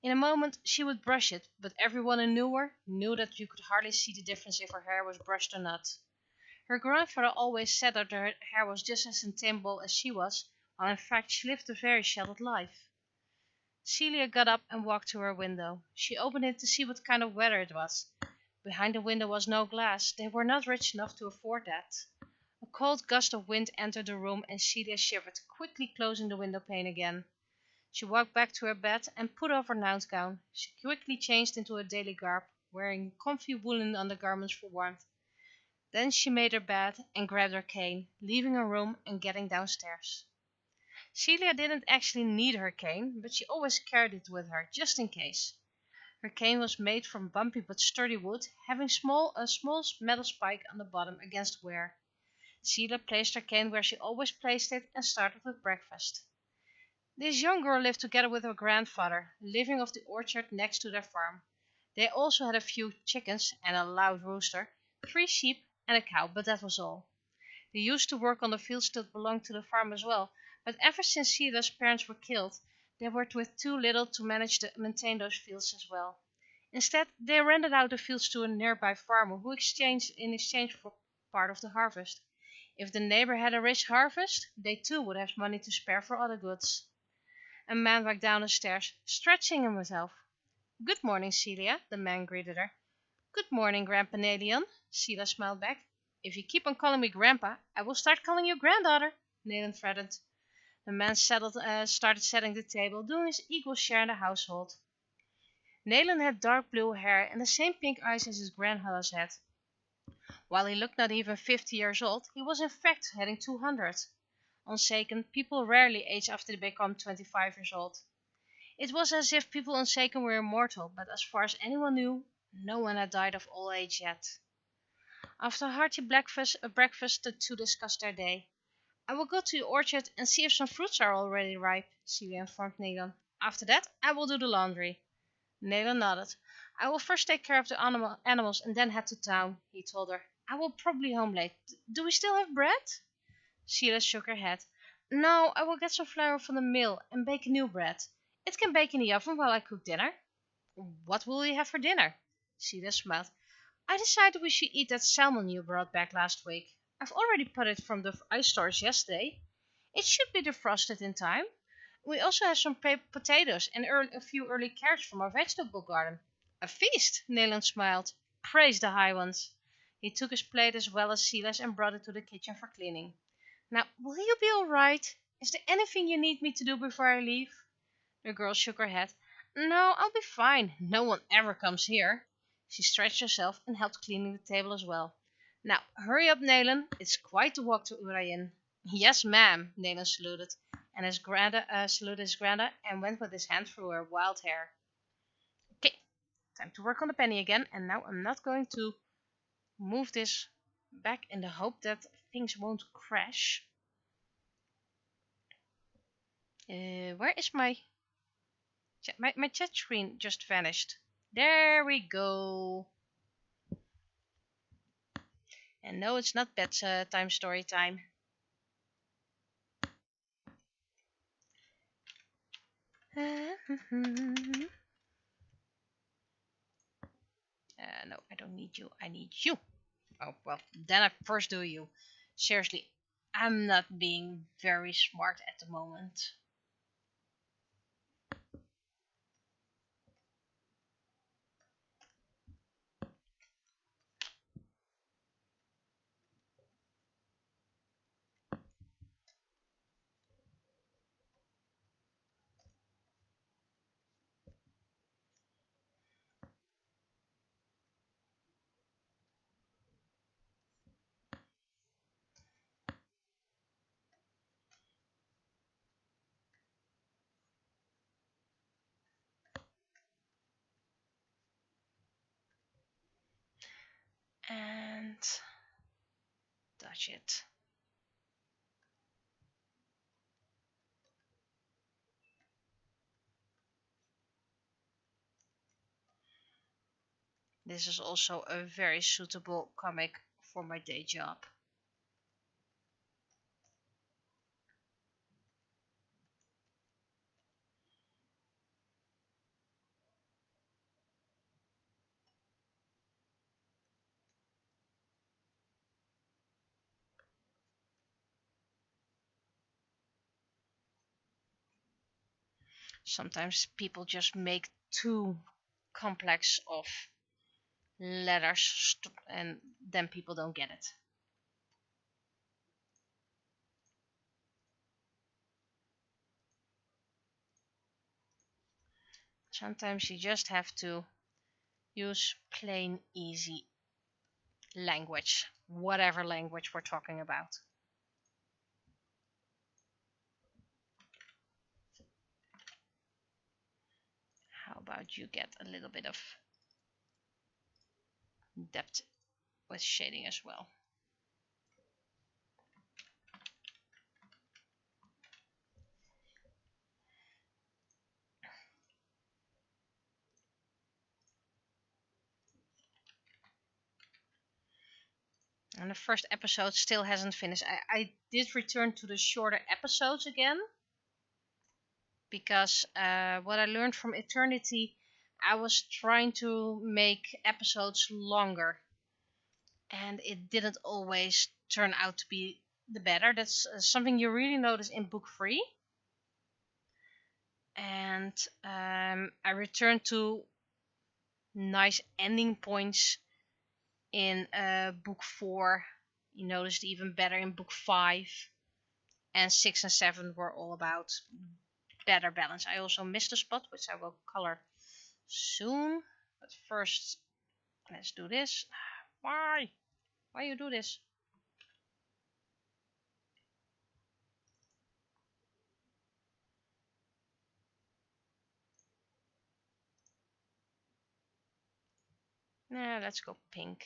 In a moment she would brush it, but everyone who knew her knew that you could hardly see the difference if her hair was brushed or not. Her grandfather always said that her hair was just as untamable as she was, while in fact she lived a very sheltered life. Celia got up and walked to her window. She opened it to see what kind of weather it was. Behind the window was no glass. They were not rich enough to afford that. A cold gust of wind entered the room and Celia shivered, quickly closing the window pane again. She walked back to her bed and put off her nightgown. She quickly changed into her daily garb, wearing comfy woolen undergarments for warmth. Then she made her bed and grabbed her cane, leaving her room and getting downstairs. Celia didn't actually need her cane, but she always carried it with her, just in case. Her cane was made from bumpy but sturdy wood, having a small metal spike on the bottom against wear. Celia placed her cane where she always placed it and started with breakfast. This young girl lived together with her grandfather, living off the orchard next to their farm. They also had a few chickens and a loud rooster, 3 sheep and a cow, but that was all. They used to work on the fields that belonged to the farm as well, but ever since Celia's parents were killed, they were with too little to maintain those fields as well. Instead, they rented out the fields to a nearby farmer who in exchange for part of the harvest. If the neighbor had a rich harvest, they too would have money to spare for other goods. A man walked down the stairs, stretching himself. "Good morning, Celia," the man greeted her. "Good morning, Grandpa Nelion," Celia smiled back. "If you keep on calling me Grandpa, I will start calling you Granddaughter," Nelion threatened. The man started setting the table, doing his equal share in the household. Nelion had dark blue hair and the same pink eyes as his grandmother's had. While he looked not even 50 years old, he was in fact heading 200. On Saken, people rarely age after they become 25 years old. It was as if people on Saken were immortal, but as far as anyone knew, no one had died of old age yet. After a hearty breakfast to discuss their day. "I will go to the orchard and see if some fruits are already ripe," Celia informed Nelion. "After that, I will do the laundry." Nelion nodded. "I will first take care of the animals and then head to town," he told her. "I will probably be home late. Do we still have bread?" Celia shook her head. "No, I will get some flour from the mill and bake new bread. It can bake in the oven while I cook dinner." "What will we have for dinner?" Celia smiled. "I decided we should eat that salmon you brought back last week. I've already put it from the ice storage yesterday. It should be defrosted in time. We also have some potatoes and a few early carrots from our vegetable garden." "A feast!" Nayland smiled. "Praise the high ones." He took his plate as well as Sila's and brought it to the kitchen for cleaning. "Now, will you be all right? Is there anything you need me to do before I leave?" The girl shook her head. "No, I'll be fine. No one ever comes here." She stretched herself and helped cleaning the table as well. "Now, hurry up, Nayland. It's quite the walk to Urayen." "Yes, ma'am," Nayland saluted, and saluted his granda and went with his hand through her wild hair. "Okay, time to work on the penny again, and now I'm not going to move this back in the hope that things won't crash. Where is my chat screen? Just vanished. There we go. And no, it's not bedtime story time. No, I don't need you. I need you. Oh, well, then I first do you. Seriously, I'm not being very smart at the moment. And touch it. This is also a very suitable comic for my day job. Sometimes people just make too complex of letters and then people don't get it. Sometimes you just have to use plain, easy language, whatever language we're talking about. How about you get a little bit of depth with shading as well. And the first episode still hasn't finished. I did return to the shorter episodes again. Because what I learned from Eternity, I was trying to make episodes longer. And it didn't always turn out to be the better. That's something you really notice in book 3. And I returned to nice ending points in book 4. You noticed even better in book 5. And 6 and 7 were all about better balance. I also missed a spot, which I will color soon. But first, let's do this. Why? Why you do this? Nah, let's go pink.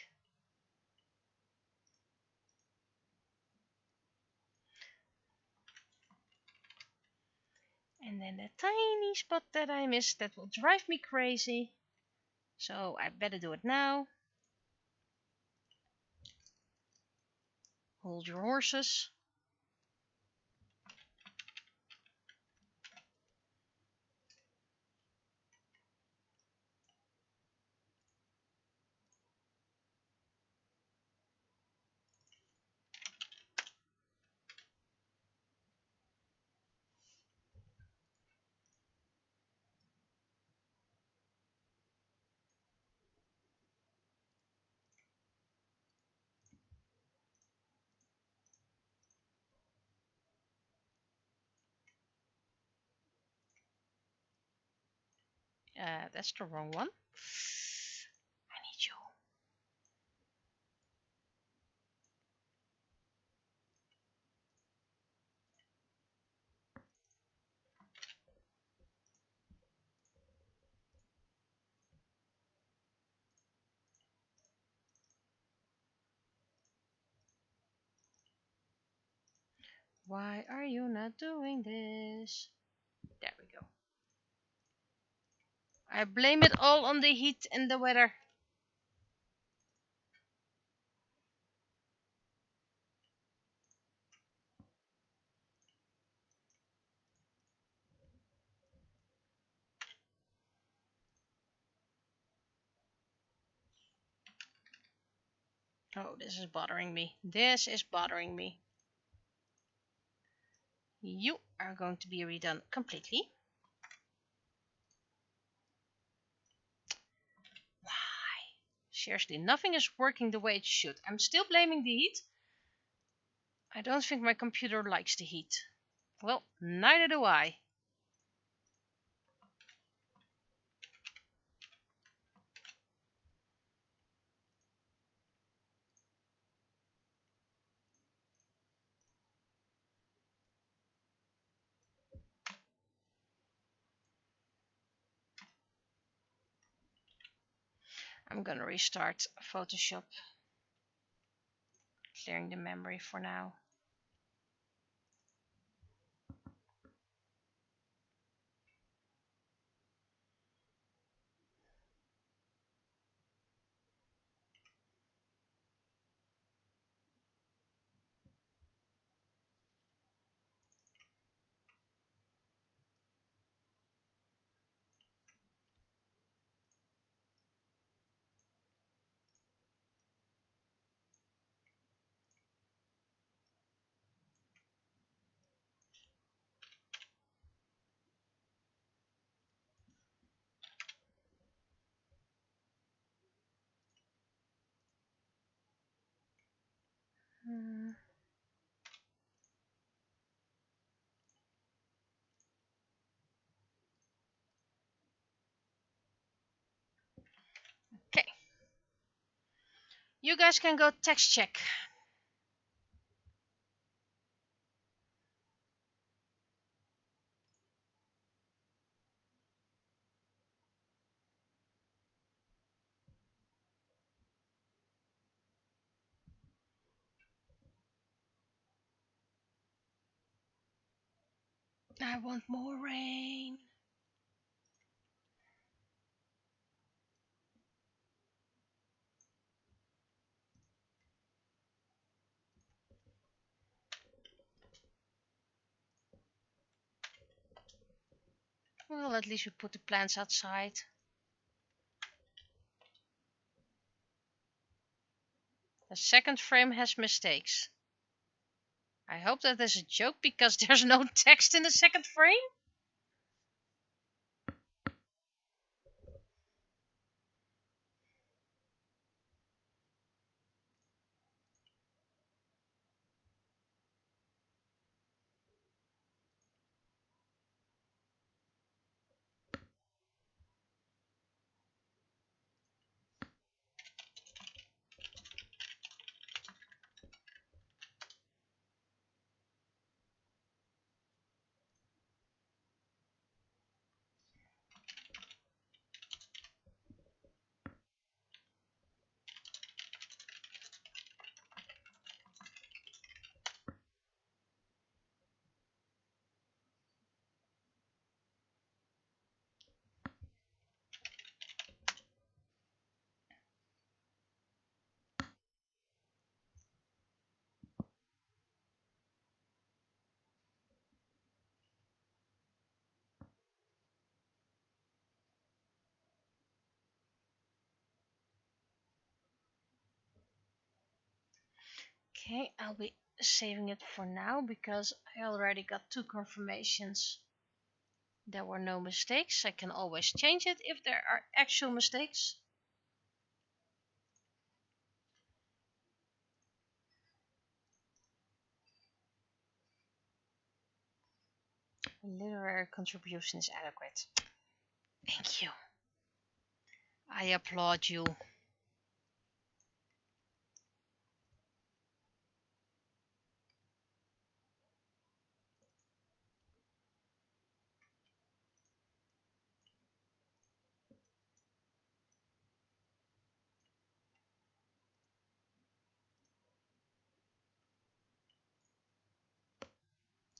And then the tiny spot that I missed that will drive me crazy. So I better do it now. Hold your horses. That's the wrong one. I need you. Why are you not doing this? There we go. I blame it all on the heat and the weather. Oh, this is bothering me. This is bothering me. You are going to be redone completely. Why? Seriously, nothing is working the way it should. I'm still blaming the heat. I don't think my computer likes the heat. Well, neither do I. I'm gonna restart Photoshop. Clearing the memory for now. Okay. You guys can go text check. I want more rain. Well, at least we put the plants outside. The second frame has mistakes. I hope that is a joke because there's no text in the second frame. Okay, I'll be saving it for now because I already got 2 confirmations. There were no mistakes. I can always change it if there are actual mistakes. Literary contribution is adequate. Thank you. I applaud you.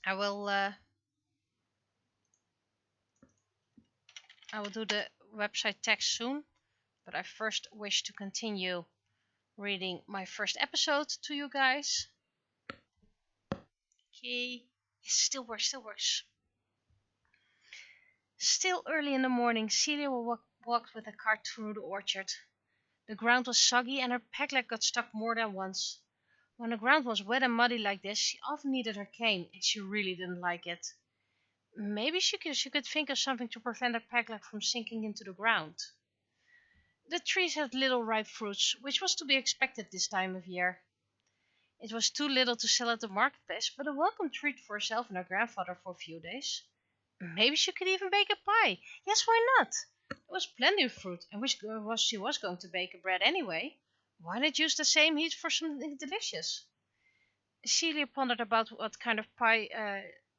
I will do the website text soon, but I first wish to continue reading my first episode to you guys. Okay. Still works. Still early in the morning, Celia walked with the cart through the orchard. The ground was soggy and her peg leg got stuck more than once. When the ground was wet and muddy like this, she often needed her cane, and she really didn't like it. Maybe she could think of something to prevent her peg leg from sinking into the ground. The trees had little ripe fruits, which was to be expected this time of year. It was too little to sell at the marketplace, but a welcome treat for herself and her grandfather for a few days. Maybe she could even bake a pie. Yes, why not? There was plenty of fruit, and she was going to bake a bread anyway. Why not use the same heat for something delicious? Celia pondered about what kind of pie,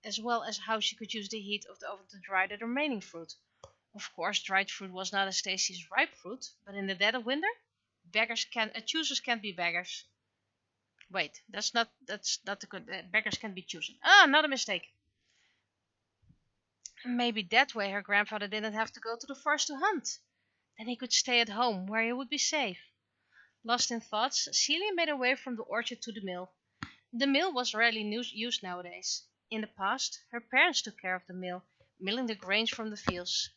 as well as how she could use the heat of the oven to dry the remaining fruit. Of course, dried fruit was not as tasty as ripe fruit, but in the dead of winter, choosers can't be beggars. Wait, that's not the good. Beggars can be chosen. Ah, another mistake. Maybe that way her grandfather didn't have to go to the forest to hunt. Then he could stay at home, where he would be safe. Lost in thoughts, Celia made her way from the orchard to the mill. The mill was rarely used nowadays. In the past, her parents took care of the mill, milling the grains from the fields.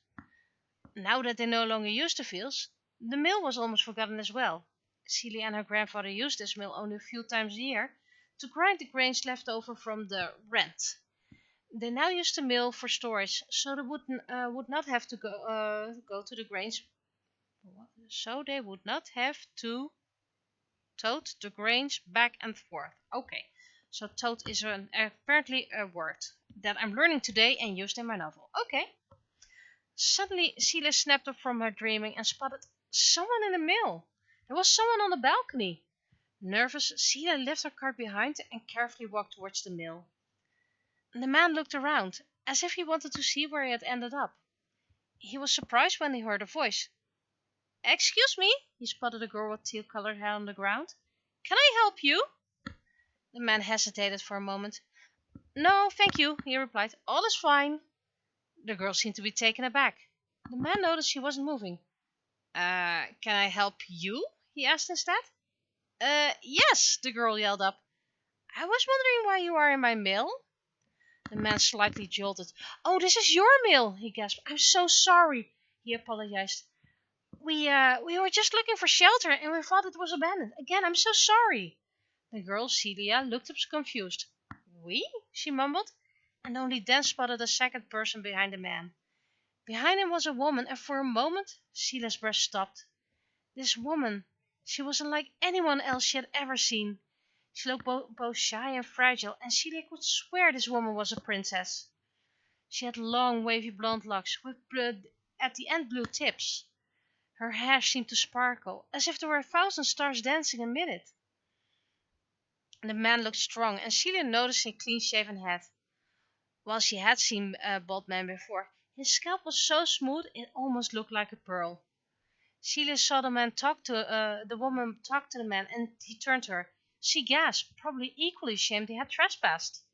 Now that they no longer used the fields, the mill was almost forgotten as well. Celia and her grandfather used this mill only a few times a year to grind the grains left over from the rent. They now use the mill for storage, so they would not have to go to the grains. So they would not have to Toad took reins back and forth. Okay, so toad is apparently a word that I'm learning today and used in my novel. Okay. Suddenly, Celia snapped up from her dreaming and spotted someone in the mill. There was someone on the balcony. Nervous, Celia left her cart behind and carefully walked towards the mill. The man looked around, as if he wanted to see where he had ended up. He was surprised when he heard a voice. "Excuse me," he spotted a girl with teal-colored hair on the ground. "Can I help you?" The man hesitated for a moment. "No, thank you," he replied. "All is fine." The girl seemed to be taken aback. The man noticed she wasn't moving. Can I help you?" he asked instead. Yes," the girl yelled up. "I was wondering why you are in my mill." The man slightly jolted. "Oh, this is your mill," he gasped. "I'm so sorry," he apologized. We were just looking for shelter and we thought it was abandoned. Again, I'm so sorry." The girl, Celia, looked up confused. "We?" she mumbled, and only then spotted a second person behind the man. Behind him was a woman, and for a moment Celia's breath stopped. This woman, she wasn't like anyone else she had ever seen. She looked both shy and fragile, and Celia could swear this woman was a princess. She had long, wavy blonde locks with at the end blue tips. Her hair seemed to sparkle, as if there were 1,000 stars dancing amid it. The man looked strong, and Celia noticed a clean-shaven head. While she had seen bald men before, his scalp was so smooth it almost looked like a pearl. Celia saw the woman talk to the man, and he turned to her. She gasped, probably equally ashamed they had trespassed.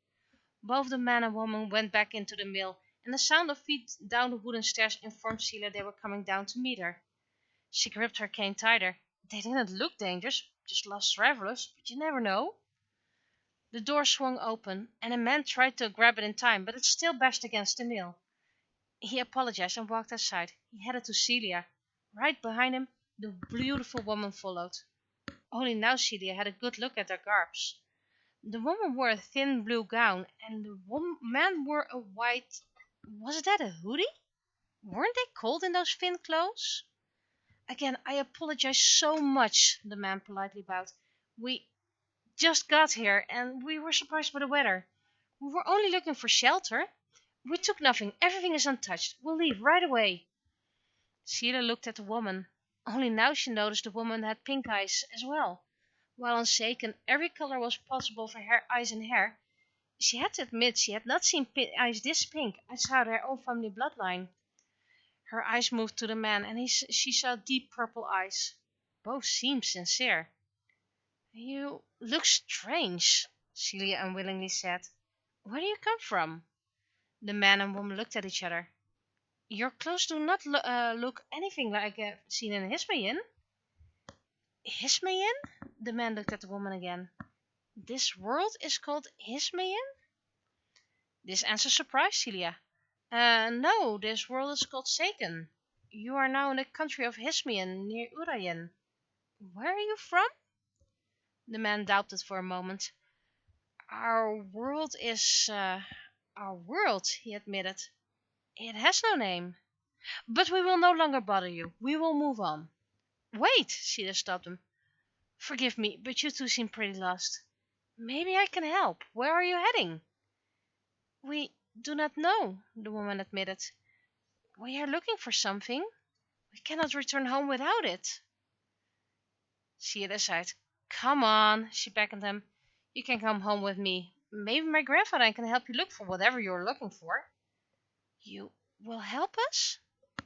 Both the man and woman went back into the mill, and the sound of feet down the wooden stairs informed Celia they were coming down to meet her. She gripped her cane tighter. They didn't look dangerous, just lost travelers, but you never know. The door swung open, and a man tried to grab it in time, but it still bashed against the mill. He apologized and walked aside. He headed to Celia. Right behind him, the beautiful woman followed. Only now Celia had a good look at their garbs. The woman wore a thin blue gown, and the man wore a white... Was that a hoodie? Weren't they cold in those thin clothes? "Again, I apologize so much," the man politely bowed. "We just got here, and we were surprised by the weather. We were only looking for shelter. We took nothing. Everything is untouched. We'll leave right away." Celia looked at the woman. Only now she noticed the woman had pink eyes as well. While unshaken, every color was possible for her eyes and hair. She had to admit she had not seen eyes this pink outside her own family bloodline. Her eyes moved to the man, and she saw deep purple eyes. Both seemed sincere. "You look strange," Celia unwillingly said. "Where do you come from?" The man and woman looked at each other. "Your clothes do not look anything like I've seen in Hismayin." "Hismayin?" The man looked at the woman again. "This world is called Hismayin?" This answer surprised Celia. No, this world is called Saken. You are now in the country of Hismayin, near Urayen. Where are you from?" The man doubted for a moment. Our world, he admitted. It has no name. But we will no longer bother you. We will move on." "Wait," Celia stopped him. "Forgive me, but you two seem pretty lost. Maybe I can help. Where are you heading?" "We do not know," the woman admitted. "We are looking for something. We cannot return home without it." Celia sighed. "Come on," she beckoned him. "You can come home with me. Maybe my grandfather can help you look for whatever you are looking for." "You will help us?"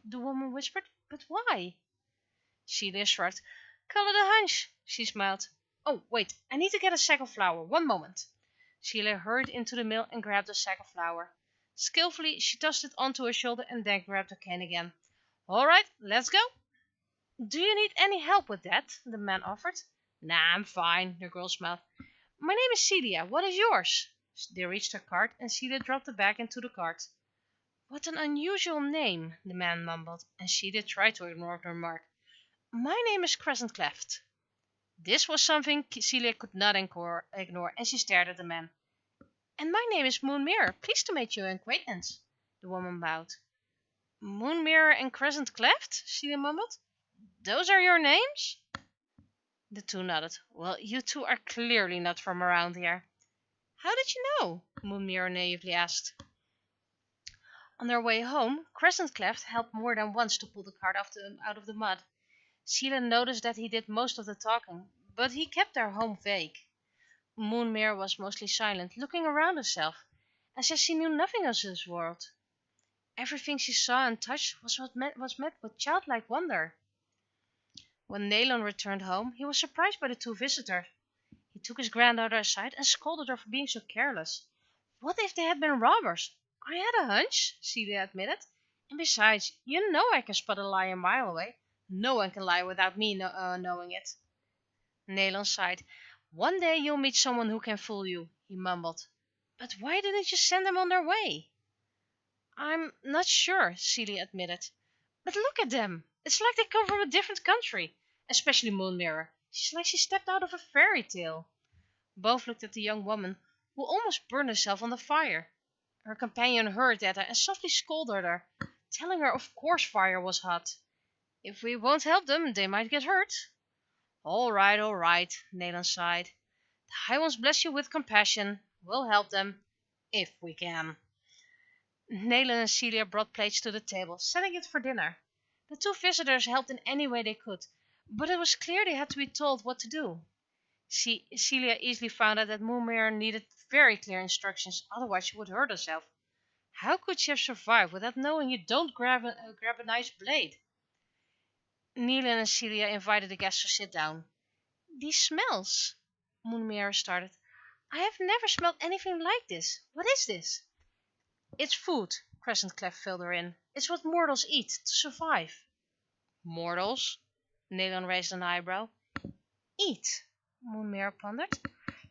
the woman whispered. "But why?" Celia shrugged. "Call it a hunch," she smiled. "Oh, wait, I need to get a sack of flour. One moment." Celia hurried into the mill and grabbed a sack of flour. Skillfully, she tossed it onto her shoulder and then grabbed her cane again. "All right, let's go." "Do you need any help with that?" the man offered. "Nah, I'm fine," the girl smiled. "My name is Celia. What is yours?" They reached her cart, and Celia dropped the bag into the cart. "What an unusual name," the man mumbled, and Celia tried to ignore the remark. "My name is Crescent Cleft." This was something Celia could not ignore, and she stared at the man. "And my name is Moon Mirror. Pleased to make your acquaintance." The woman bowed. "Moon Mirror and Crescent Cleft?" Celia mumbled. "Those are your names?" The two nodded. Well, you two are clearly not from around here. How did you know? Moonmere naively asked. On their way home, Crescent Cleft helped more than once to pull the cart out of the mud. Celia noticed that he did most of the talking, but he kept their home vague. Moonmere was mostly silent, looking around herself, as if she knew nothing of this world. Everything she saw and touched was met with childlike wonder. When Nayland returned home, he was surprised by the two visitors. He took his granddaughter aside and scolded her for being so careless. What if they had been robbers? I had a hunch, Celia admitted. And besides, you know I can spot a lie a mile away. No one can lie without me knowing it. Nayland sighed. One day you'll meet someone who can fool you, he mumbled. But why didn't you send them on their way? I'm not sure, Celia admitted. But look at them. It's like they come from a different country. Especially Moonmirror. She's like she stepped out of a fairy tale. Both looked at the young woman, who almost burned herself on the fire. Her companion heard that and softly scolded her, telling her of course fire was hot. If we won't help them, they might get hurt. All right, Nayland sighed. The High Ones bless you with compassion. We'll help them, if we can. Nayland and Celia brought plates to the table, setting it for dinner. The two visitors helped in any way they could, but it was clear they had to be told what to do. Celia easily found out that Moonmere needed very clear instructions, otherwise she would hurt herself. How could she have survived without knowing you don't grab a nice blade? Nayland and Celia invited the guests to sit down. These smells, Moonmere started. I have never smelled anything like this. What is this? It's food, Crescent Cleft filled her in. It's what mortals eat to survive. Mortals? Nayland raised an eyebrow. Eat, Moonmere pondered.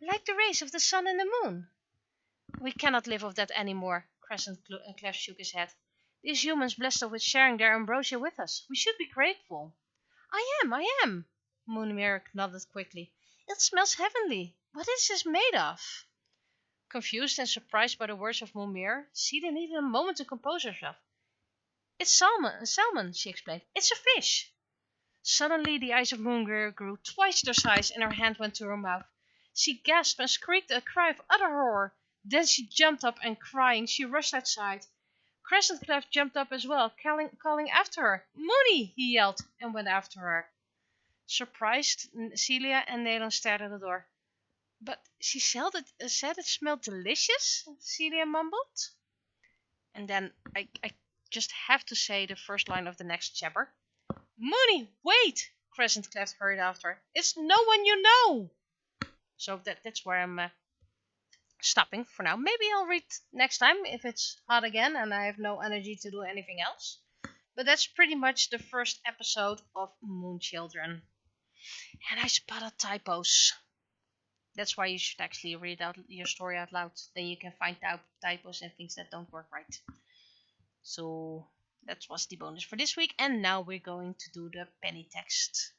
Like the rays of the sun and the moon. We cannot live off that any more, Crescent Cleft shook his head. These humans blessed us with sharing their ambrosia with us. We should be grateful. I am, Moonmere nodded quickly. It smells heavenly. What is this made of? Confused and surprised by the words of Moonmere, Celia needed a moment to compose herself. It's salmon, she explained. It's a fish. Suddenly the eyes of Moonmere grew twice their size and her hand went to her mouth. She gasped and shrieked a cry of utter horror. Then she jumped up and crying, she rushed outside. Crescent Cleft jumped up as well, calling after her. Moony, he yelled, and went after her. Surprised, Celia and Nayland stared at the door. But she said it smelled delicious, Celia mumbled. And then I just have to say the first line of the next chapter. Moony, wait! Crescent Cleft hurried after her. It's no one you know! So that's where I'm stopping for now. Maybe I'll read next time if it's hot again and I have no energy to do anything else. But that's pretty much the first episode of Moonchildren. And I spotted typos. That's why you should actually read out your story out loud. Then you can find typos and things that don't work right. So that was the bonus for this week. And now we're going to do the penny text.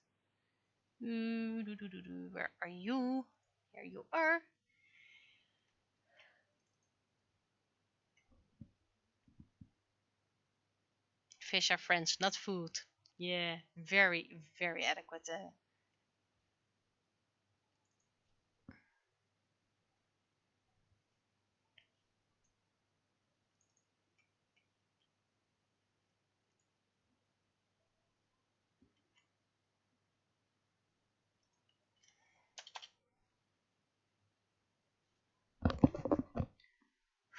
Where are you? Here you are. Fish are friends, not food. Yeah, very, very adequate.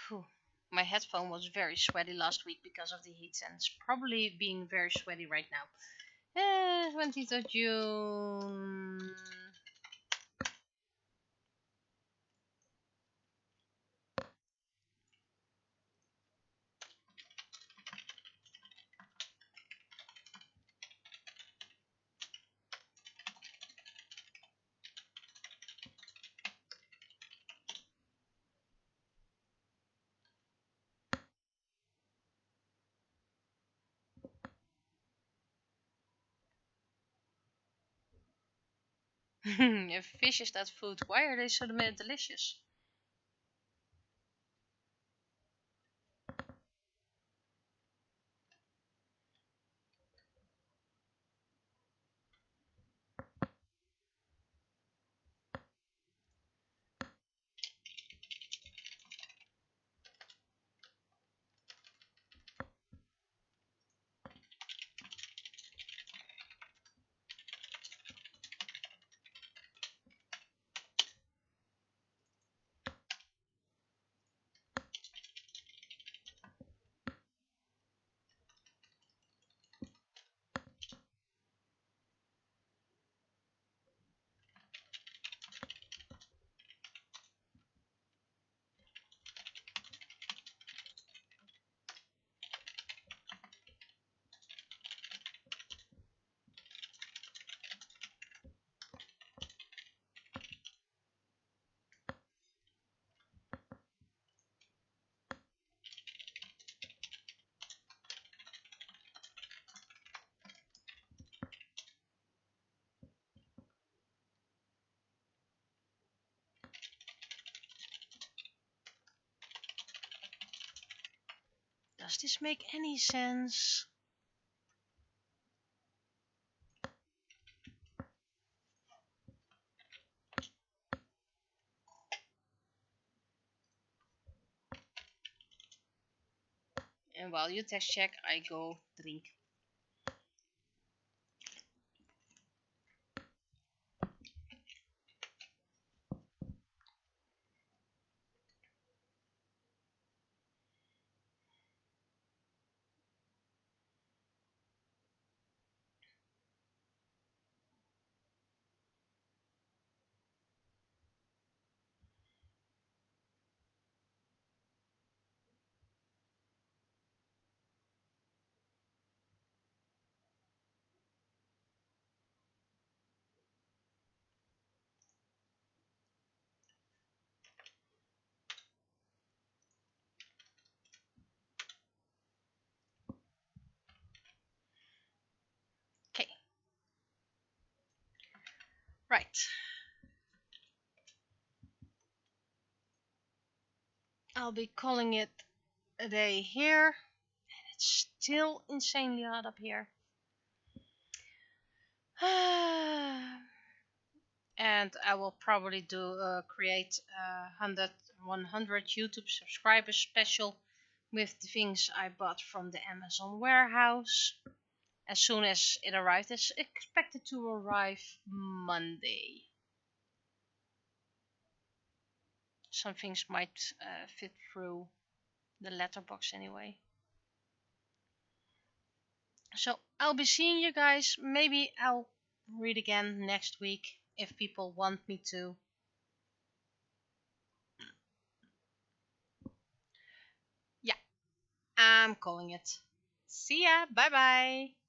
Whew. My headphone was very sweaty last week because of the heat, and it's probably being very sweaty right now. 20th of June. If fish is that food, why are they so delicious? Does this make any sense? And while you text check, I go drink. Okay. Right. I'll be calling it a day here. And it's still insanely hot up here. And I will probably create 100 YouTube subscribers special with the things I bought from the Amazon warehouse. As soon as it arrives, it's expected to arrive Monday. Some things might fit through the letterbox anyway. So I'll be seeing you guys. Maybe I'll read again next week if people want me to. Yeah, I'm calling it. See ya. Bye bye.